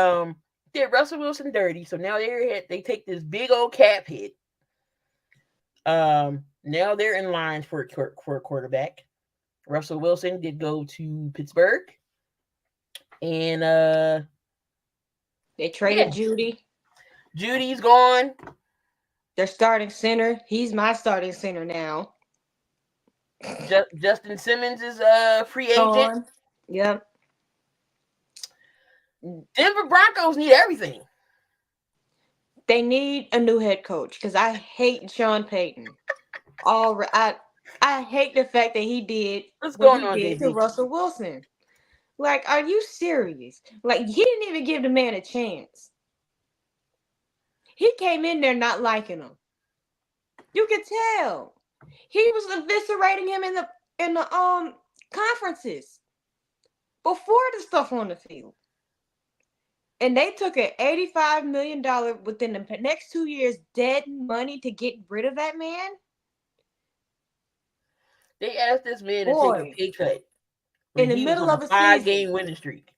did Russell Wilson dirty. So now they take this big old cap hit. Now they're in line for a quarterback. Russell Wilson did go to Pittsburgh. And they traded Judy. Judy's gone. Their starting center. He's my starting center now. Justin Simmons is free agent. Gone. Yep. Denver Broncos need everything. They need a new head coach because I hate Sean Payton. I hate the fact that he did what's going on to Russell Wilson. Like, are you serious? Like, he didn't even give the man a chance. He came in there not liking him. You could tell. He was eviscerating him in the conferences before the stuff on the field. And they took an $85 million within the next 2 years dead money to get rid of that man. They asked this man to take a pay cut in the middle of a 5-game winning streak.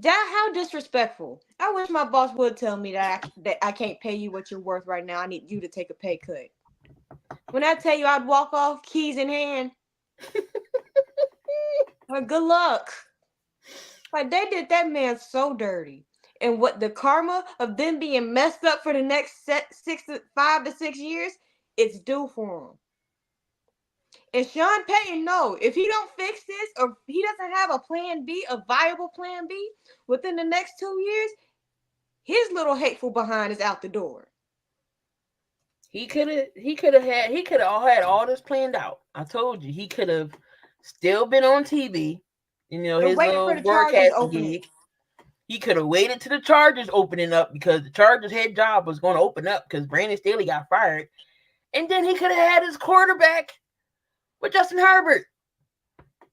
How disrespectful. I wish my boss would tell me that I can't pay you what you're worth right now. I need you to take a pay cut. When I tell you I'd walk off keys in hand. Well, good luck. Like, they did that man so dirty. And what the karma of them being messed up for the next 5 to 6 years, it's due for him. And Sean Payton, no, if he don't fix this or he doesn't have a plan B, a viable plan B within the next 2 years, his little hateful behind is out the door. He could have had all this planned out. I told you, he could have still been on TV. You know, his little broadcasting gig. He could have waited till the Chargers opening up because the Chargers' head job was going to open up because Brandon Staley got fired. And then he could have had his quarterback with Justin Herbert.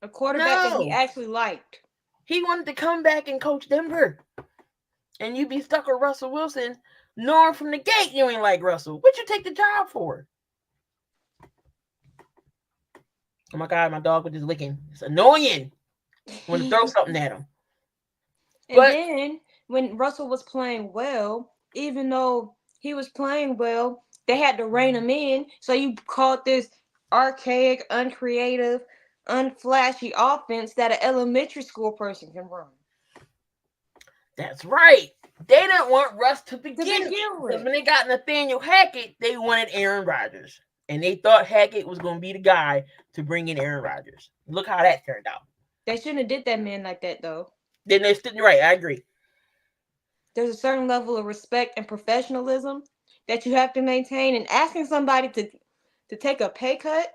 A quarterback that he actually liked. He wanted to come back and coach Denver. And you'd be stuck with Russell Wilson, knowing from the gate you ain't like Russell. What you take the job for? Oh my God, my dog was just licking. It's annoying. I want to throw something at him. And But then when Russell was playing well, even though he was playing well, they had to rein him in. So you called this archaic, uncreative, unflashy offense that an elementary school person can run. that's right. They didn't want Russ to To begin with. begin Because with, when they got Nathaniel Hackett, they wanted Aaron Rodgers. And they thought Hackett was going to be the guy to bring in Aaron Rodgers. Look how that turned out. they shouldn't have did that man like that though. Then they stood right. I agree. There's a certain level of respect and professionalism that you have to maintain, and asking somebody to take a pay cut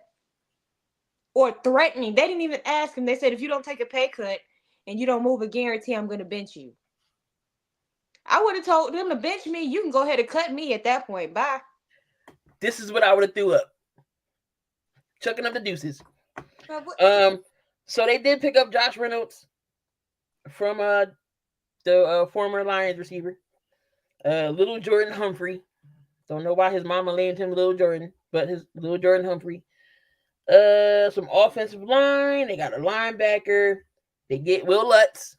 or threatening. They didn't even ask him. They said, if you don't take a pay cut and you don't move a guarantee, I'm going to bench you. I would have told them to bench me. You can go ahead and cut me at that point. Bye. This is what I would have threw up. Chucking up the deuces. What? So they did pick up Josh Reynolds from the former Lions receiver. Little Jordan Humphrey. Don't know why his mama named him Little Jordan, but his Little Jordan Humphrey. Some offensive line. They got a linebacker. They get Will Lutz.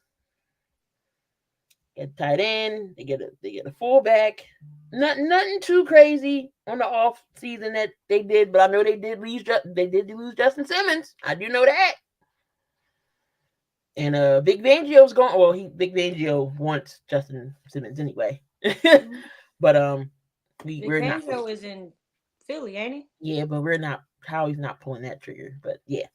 Get tight end. They get a fullback. Nothing too crazy on the off season that they did, but I know they did lose Justin Simmons. I do know that. And Big Fangio's going. Well, Big Fangio wants Justin Simmons anyway. But we're not. Fangio is in Philly, ain't he? Yeah, but we're not. Howie's not pulling that trigger. But yeah,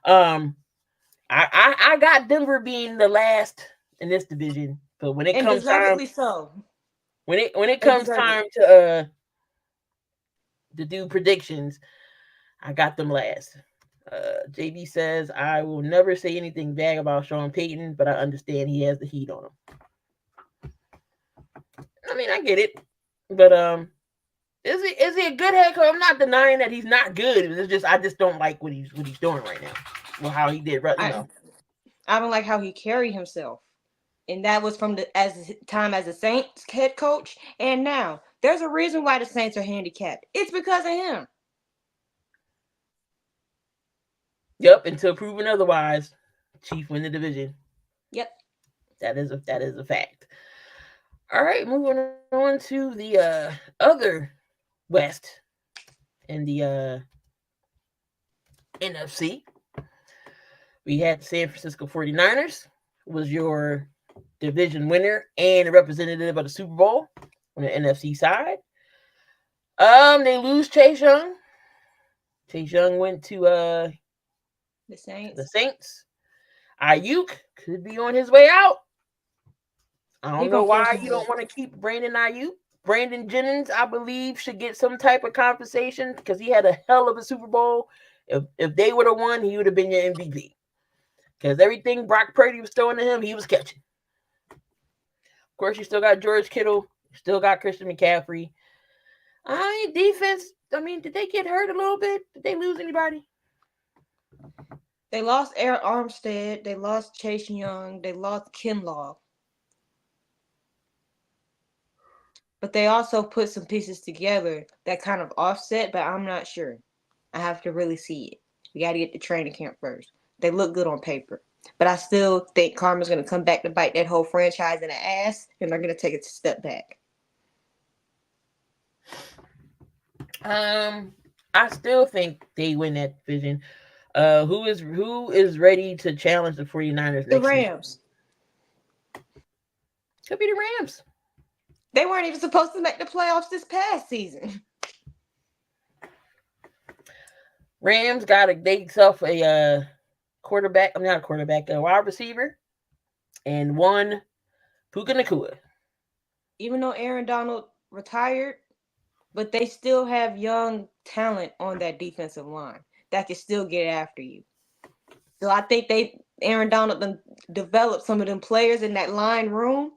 I got Denver being the last in this division. But when it and comes time, deservedly so. when it They comes deserve time it. to do predictions, I got them last. JB says I will never say anything bad about Sean Payton, but I understand he has the heat on him. I mean, I get it, but is he a good head coach? I'm not denying that he's not good. It's just I just don't like what he's doing right now. Well, how he did, right? I don't like how he carried himself, and that was from as time as a Saints head coach, and now there's a reason why the Saints are handicapped. It's because of him. Yep. Until proven otherwise, Chief win the division. Yep. That is a fact. All right, moving on to the other West in the NFC. We had the San Francisco 49ers was your division winner and a representative of the Super Bowl on the NFC side. They lose Chase Young. Chase Young went to The Saints. the Saints. Ayuk could be on his way out. I don't know why you don't want to keep Brandon Ayuk. Brandon Jennings, I believe, should get some type of compensation because he had a hell of a Super Bowl. If they would have won, he would have been your MVP. Because everything Brock Purdy was throwing to him, he was catching. Of course, you still got George Kittle. You still got Christian McCaffrey. Defense, did they get hurt a little bit? Did they lose anybody? They lost Aaron Armstead. They lost Chase Young. They lost Kinlaw. But they also put some pieces together that kind of offset, but I'm not sure. I have to really see it. We got to get the training camp first. They look good on paper. But I still think karma's going to come back to bite that whole franchise in the ass, and they're going to take a step back. I still think they win that division. Who is ready to challenge the 49ers The next Rams. Season? Could be the Rams. They weren't even supposed to make the playoffs this past season. Rams got themselves a quarterback. I'm not a quarterback, a wide receiver, and one Puka Nacua. Even though Aaron Donald retired, but they still have young talent on that defensive line that can still get after you. So I think Aaron Donald developed some of them players in that line room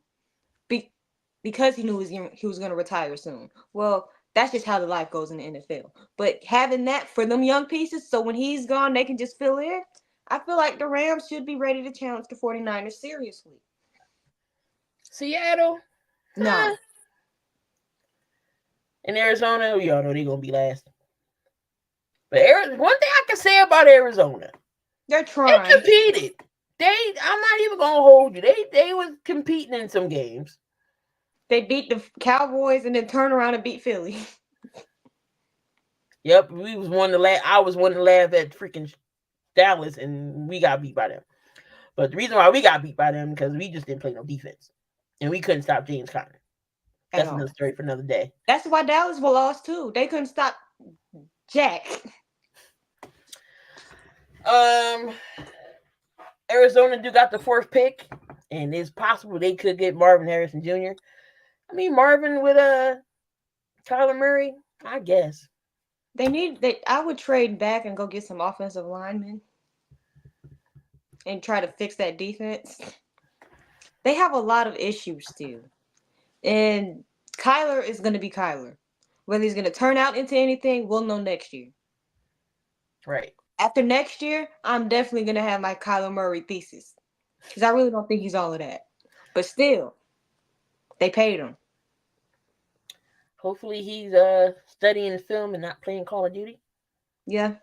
because he knew he was going to retire soon. Well, that's just how the life goes in the NFL. But having that for them young pieces, so when he's gone, they can just fill in. I feel like the Rams should be ready to challenge the 49ers seriously. Seattle? No. In Arizona, we all know they're gonna be last. But one thing I can say about Arizona, They're they trying. competed. I'm not even gonna hold you. They was competing in some games. They beat the Cowboys and then turn around and beat Philly. Yep, we was one to laugh. I was one to laugh at freaking Dallas, and we got beat by them. But the reason why we got beat by them because we just didn't play no defense, and we couldn't stop James Conner. At That's another all. story for another day. That's why Dallas was lost too. They couldn't stop Jack. Um, Arizona do got the fourth pick, and it's possible they could get Marvin Harrison Jr. I mean, Marvin with Kyler Murray, I guess. I would trade back and go get some offensive linemen and try to fix that defense. They have a lot of issues still. And Kyler is going to be Kyler. Whether he's going to turn out into anything, we'll know next year. Right. After next year, I'm definitely going to have my Kyler Murray thesis. Because I really don't think he's all of that. But still, they paid him. Hopefully he's studying film and not playing Call of Duty. Yeah.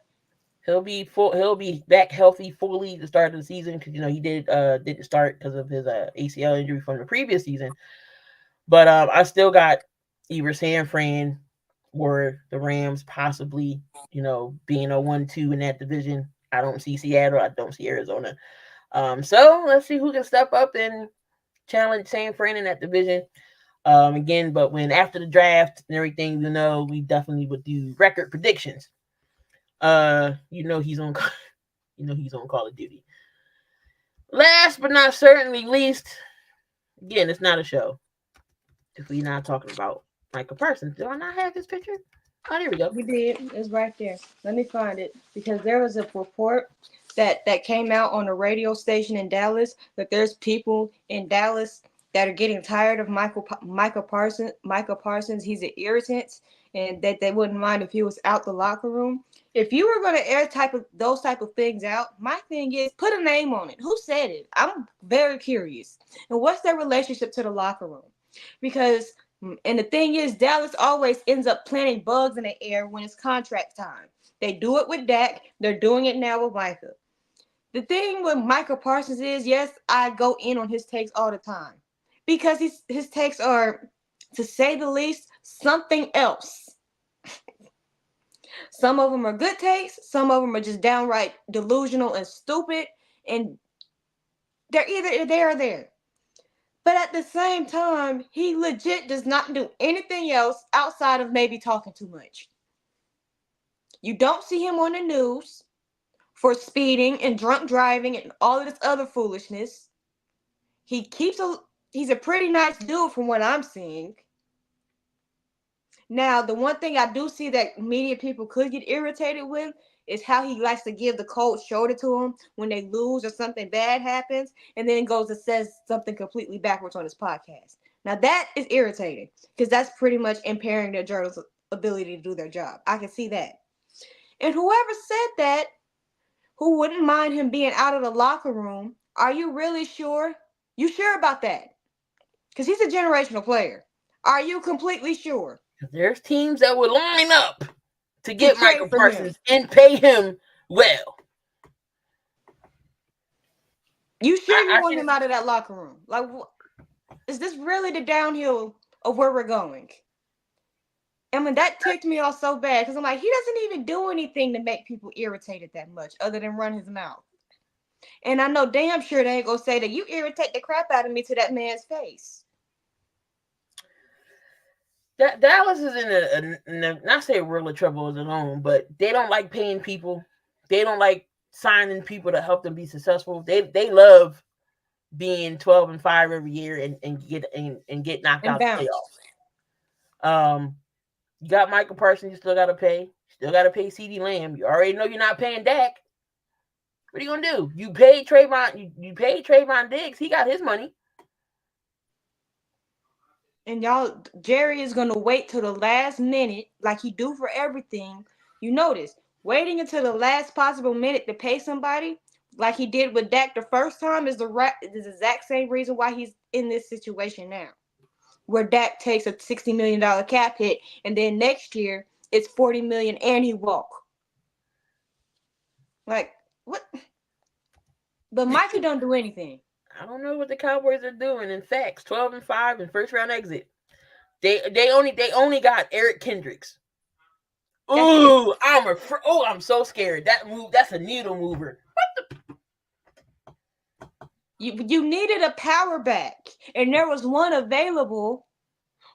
He'll be back healthy fully to start of the season because he didn't start because of his ACL injury from the previous season. But I still got either San Fran or the Rams possibly being a 1-2 in that division. I don't see Seattle. I don't see Arizona. So let's see who can step up and challenge San Fran in that division. Again, but when after the draft and everything, we definitely would do record predictions. He's on he's on Call of Duty. Last but not certainly least, again, it's not a show. If we're not talking about Micah Parsons, do I not have his picture? Oh, there we go. You did. It's right there. Let me find it because there was a report that came out on a radio station in Dallas that there's people in Dallas that are getting tired of Micah Parsons. Micah Parsons, he's an irritant, and that they wouldn't mind if he was out the locker room. If you were going to air those type of things out, my thing is put a name on it. Who said it? I'm very curious. And what's their relationship to the locker room? Because and the thing is, Dallas always ends up planting bugs in the air when it's contract time. They do it with Dak. They're doing it now with Micah. The thing with Micah Parsons is, yes, I go in on his takes all the time because his takes are, to say the least, something else. Some of them are good takes. Some of them are just downright delusional and stupid. And they're either there or there. But at the same time, he legit does not do anything else outside of maybe talking too much. You don't see him on the news for speeding and drunk driving and all of this other foolishness. He's a pretty nice dude from what I'm seeing. Now, the one thing I do see that media people could get irritated with is how he likes to give the cold shoulder to them when they lose or something bad happens, and then goes and says something completely backwards on his podcast. Now, that is irritating because that's pretty much impairing their journalist's ability to do their job. I can see that. And whoever said that, who wouldn't mind him being out of the locker room, are you really sure? You sure about that? Because he's a generational player. Are you completely sure? There's teams that would line up to To get trade Michael for him. Parsons and pay him well. You sure you I want can, him out of that locker room? Like, is this really the downhill of where we're going? I mean, that ticked me off so bad because I'm like, he doesn't even do anything to make people irritated that much other than run his mouth. And I know damn sure they ain't gonna say that you irritate the crap out of me to that man's face. Dallas is in a not say real trouble as alone, but they don't like paying people. They don't like signing people to help them be successful. They love being 12-5 every year and get knocked And out the bounce. playoffs. You got Michael Parsons, you still gotta pay. Still gotta pay CeeDee Lamb. You already know you're not paying Dak. What are you gonna do? You paid Trayvon. You paid Trayvon Diggs. He got his money. And y'all, Jerry is gonna wait till the last minute, like he do for everything. You notice, waiting until the last possible minute to pay somebody, like he did with Dak the first time, is the exact same reason why he's in this situation now. where Dak takes a $60 million cap hit, and then next year it's $40 million and he walk. Like, what? But Micah don't do anything. I don't know what the Cowboys are doing. In fact, 12-5 and first round exit. They only got Eric Kendricks. Ooh, I'm so scared. That's a needle mover. You needed a power back, and there was one available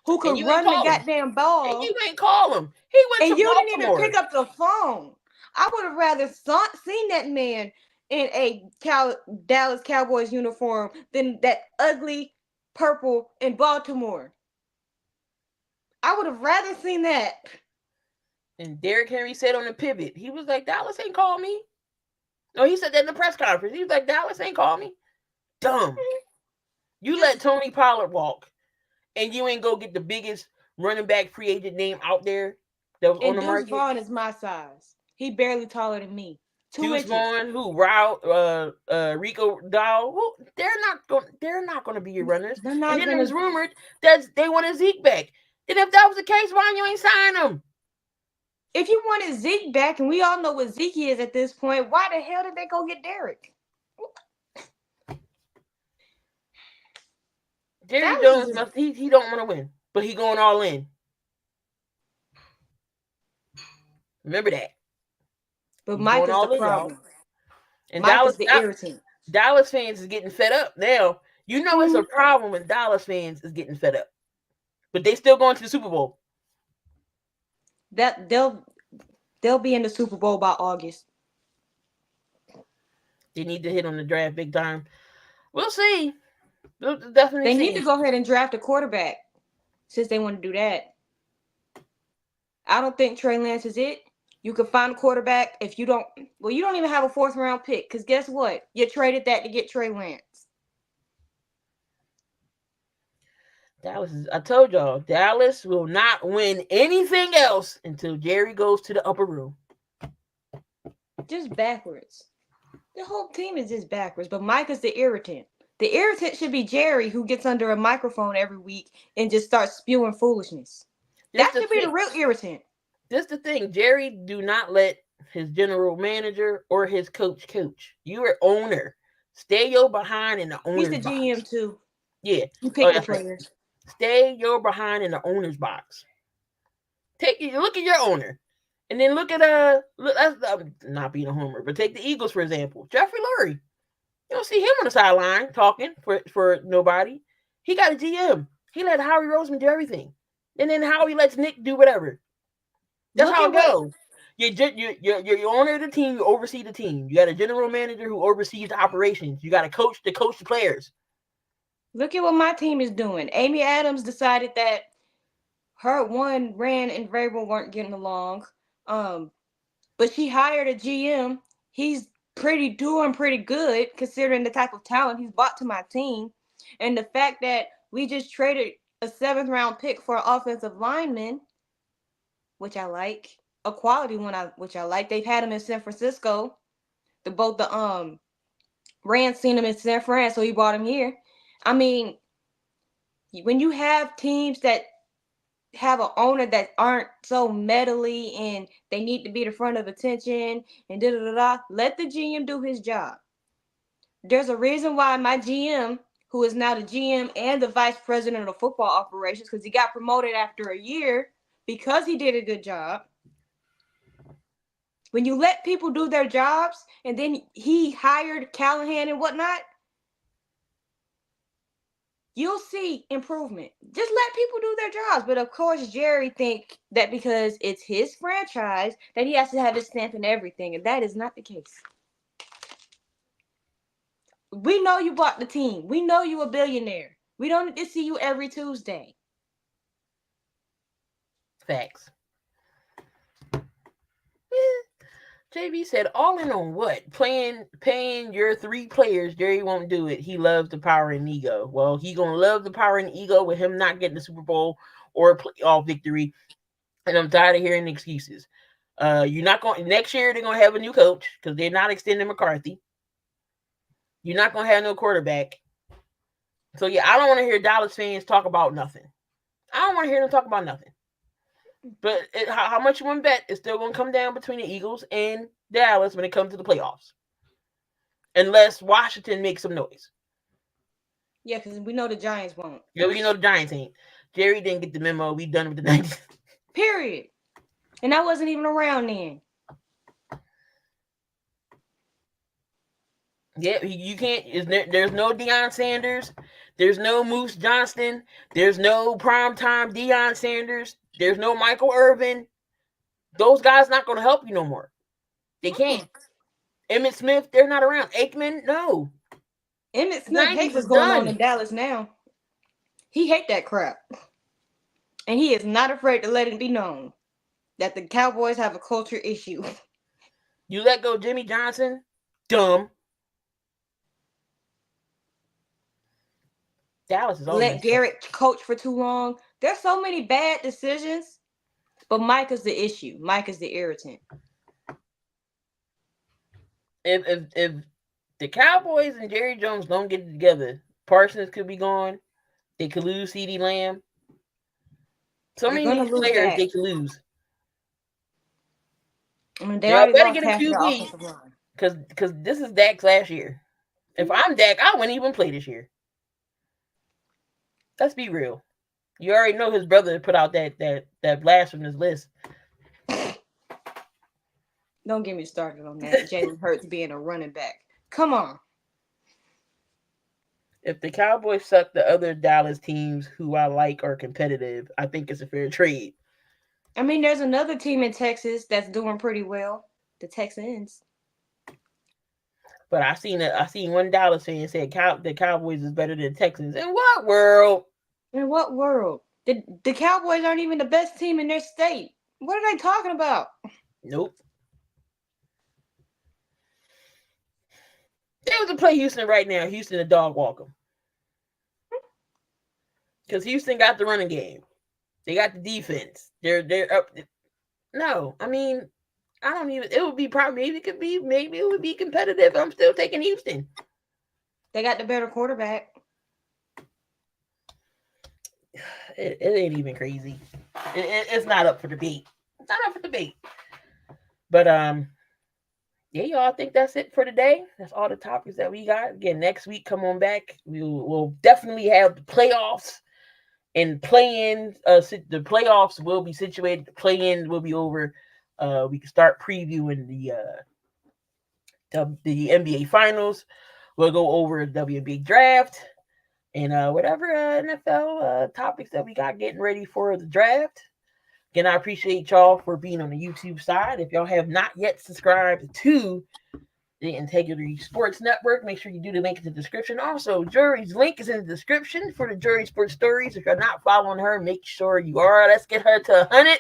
who could run the goddamn ball. And you ain't call him. He went and to you Baltimore. Didn't even pick up the phone. I would have rather seen that man in a Dallas Cowboys uniform than that ugly purple in Baltimore. I would have rather seen that. And Derrick Henry said on the pivot, he was like, Dallas ain't called me. No, he said that in the press conference. He was like, Dallas ain't called me. Dumb. You let Tony Pollard walk, and you ain't go get the biggest running back free agent name out there that was on the market. Deuce Vaughn is my size. He barely taller than me. Deuce Vaughn, Rico Dow, they're not going to be your runners. And then it was rumored that they wanted Zeke back. Then if that was the case, why you ain't sign him? If you wanted Zeke back, and we all know what Zeke is at this point, why the hell did they go get Derrick? Jerry Jones he don't want to win, but he going all in. Remember that. But Mike is the problem. And Mike is the irritant. Dallas fans is getting fed up now. You know it's a problem when Dallas fans is getting fed up. But they still going to the Super Bowl. That they'll be in the Super Bowl by August. They need to hit on the draft big time. We'll see. We'll definitely They need to go ahead and draft a quarterback since they want to do that. I don't think Trey Lance is it. You can find a quarterback if you don't. Well, you don't even have a 4th round pick because guess what? You traded that to get Trey Lance. I told y'all, Dallas will not win anything else until Jerry goes to the upper room. Just backwards. The whole team is just backwards, but Micah's the irritant. The irritant should be Jerry, who gets under a microphone every week and just starts spewing foolishness. That should be the real irritant. This the thing. Jerry do not let his general manager or his coach. You are owner. Stay your behind in the owner's box. He's the GM too. Yeah. You pick the players. Stay your behind in the owner's box. Look at your owner. And then look at not being a homer, but take the Eagles for example. Jeffrey Lurie. You don't see him on the sideline talking for nobody. He got a GM. He let Howie Roseman do everything. And then Howie lets Nick do whatever. That's how it goes. You're owner of the team, you oversee the team. You got a general manager who oversees the operations. You got a coach to coach the players. Look at what my team is doing. Amy Adams decided that her Rand and Vrabel weren't getting along. But she hired a GM. He's doing pretty good considering the type of talent he's brought to my team. And the fact that we just traded a 7th round pick for an offensive lineman, which I like. A quality one, which I like. They've had him in San Francisco. The Rand seen him in San Fran, so he brought him here. I mean, when you have teams that have an owner that aren't so meddly and they need to be the front of attention and let the GM do his job. There's a reason why my GM, who is now the GM and the vice president of football operations, because he got promoted after a year because he did a good job. When you let people do their jobs and then he hired Callahan and whatnot, you'll see improvement. Just let people do their jobs. But of course, Jerry think that because it's his franchise that he has to have his stamp in everything. And that is not the case. We know you bought the team. We know you a billionaire. We don't need to see you every Tuesday. Facts. JB said, all in on what? Paying your 3 players. Jerry won't do it. He loves the power and ego. Well, he going to love the power and ego with him not getting the Super Bowl or a playoff victory. And I'm tired of hearing excuses. You're not going next year. They're going to have a new coach because they're not extending McCarthy. You're not going to have no quarterback. So, yeah, I don't want to hear Dallas fans talk about nothing. I don't want to hear them talk about nothing. But how much you want to bet is still going to come down between the Eagles and Dallas when it comes to the playoffs. Unless Washington makes some noise. Yeah, because we know the Giants won't. Yeah, we know the Giants ain't. Jerry didn't get the memo. We done with the 90s. Period. And I wasn't even around then. Yeah, you can't. There's no Deion Sanders. There's no Moose Johnston. There's no primetime Deion Sanders. There's no Michael Irvin. Those guys not going to help you no more. They can't. Emmitt Smith, they're not around. Aikman, no. Emmitt Smith hates what's is going done. on in Dallas now. He hate that crap. And he is not afraid to let it be known that the Cowboys have a culture issue. You let go Jimmy Johnson? Dumb. Dallas is let Garrett coach for too long. There's so many bad decisions. But Micah's the issue. Micah's the irritant. If the Cowboys and Jerry Jones don't get it together, Parsons could be gone. They could lose CeeDee Lamb. So many of these players they could lose. I mean, they already better lost half their offensive line. Because this is Dak's last year. If I'm Dak, I wouldn't even play this year. Let's be real. You already know his brother put out that blasphemous list. Don't get me started on that. Jalen Hurts being a running back. Come on. If the Cowboys suck the other Dallas teams who I like are competitive, I think it's a fair trade. I mean, there's another team in Texas that's doing pretty well. The Texans. But I seen one Dallas fan say the Cowboys is better than the Texans. In what world? In what world? The Cowboys aren't even the best team in their state. What are they talking about? Nope. They was to play Houston right now. Houston a dog walk them. Because Houston got the running game. They got the defense. They're up. No, I mean, I don't even. It would be probably maybe it would be competitive. I'm still taking Houston. They got the better quarterback. It ain't even crazy. It's not up for debate. It's not up for debate. But yeah, y'all. I think that's it for today. That's all the topics that we got. Again, next week, come on back. We'll definitely have the playoffs and play-in. The playoffs will be situated. The play-in will be over. We can start previewing the NBA Finals. We'll go over the WNBA draft and whatever NFL topics that we got getting ready for the draft. Again, I appreciate y'all for being on the YouTube side. If y'all have not yet subscribed to the Integrity Sports Network, make sure you do the link in the description. Also, Jori's link is in the description for the Jori Sports Stories. If you're not following her, make sure you are. Let's get her to 100.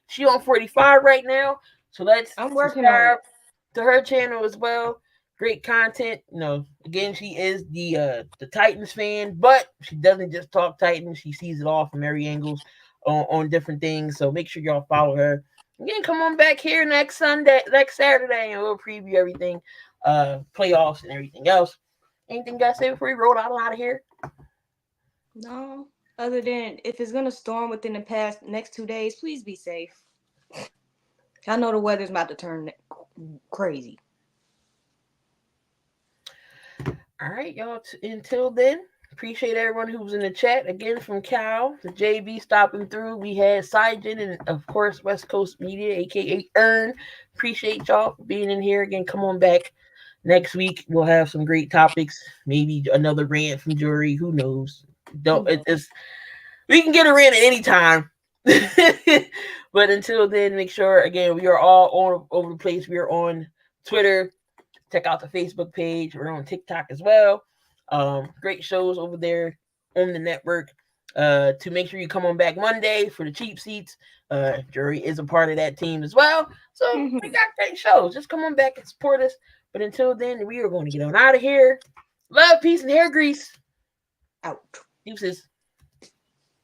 She on 45 right now. So let's subscribe to her channel as well. Great content. Again, she is the Titans fan, but she doesn't just talk Titans. She sees it all from every angle on different things. So make sure y'all follow her. Again, come on back here next Saturday, and we'll preview everything, playoffs and everything else. Anything you guys say before we roll out of here? No, other than if it's gonna storm within the next 2 days, please be safe. I know the weather's about to turn crazy. All right, y'all. Until then, appreciate everyone who was in the chat. Again, from Cal to JB stopping through. We had Syjan and, of course, West Coast Media, a.k.a. Earn. Appreciate y'all for being in here. Again, come on back next week. We'll have some great topics. Maybe another rant from Jori. Who knows? We can get a rant at any time. But until then, make sure, again, we are all over the place. We are on Twitter. Check out the Facebook page. We're on TikTok as well. Great shows over there on the network. To make sure you come on back Monday for the cheap seats. Jori is a part of that team as well. So we got great shows. Just come on back and support us. But until then, we are going to get on out of here. Love, peace, and hair grease. Out. Deuces.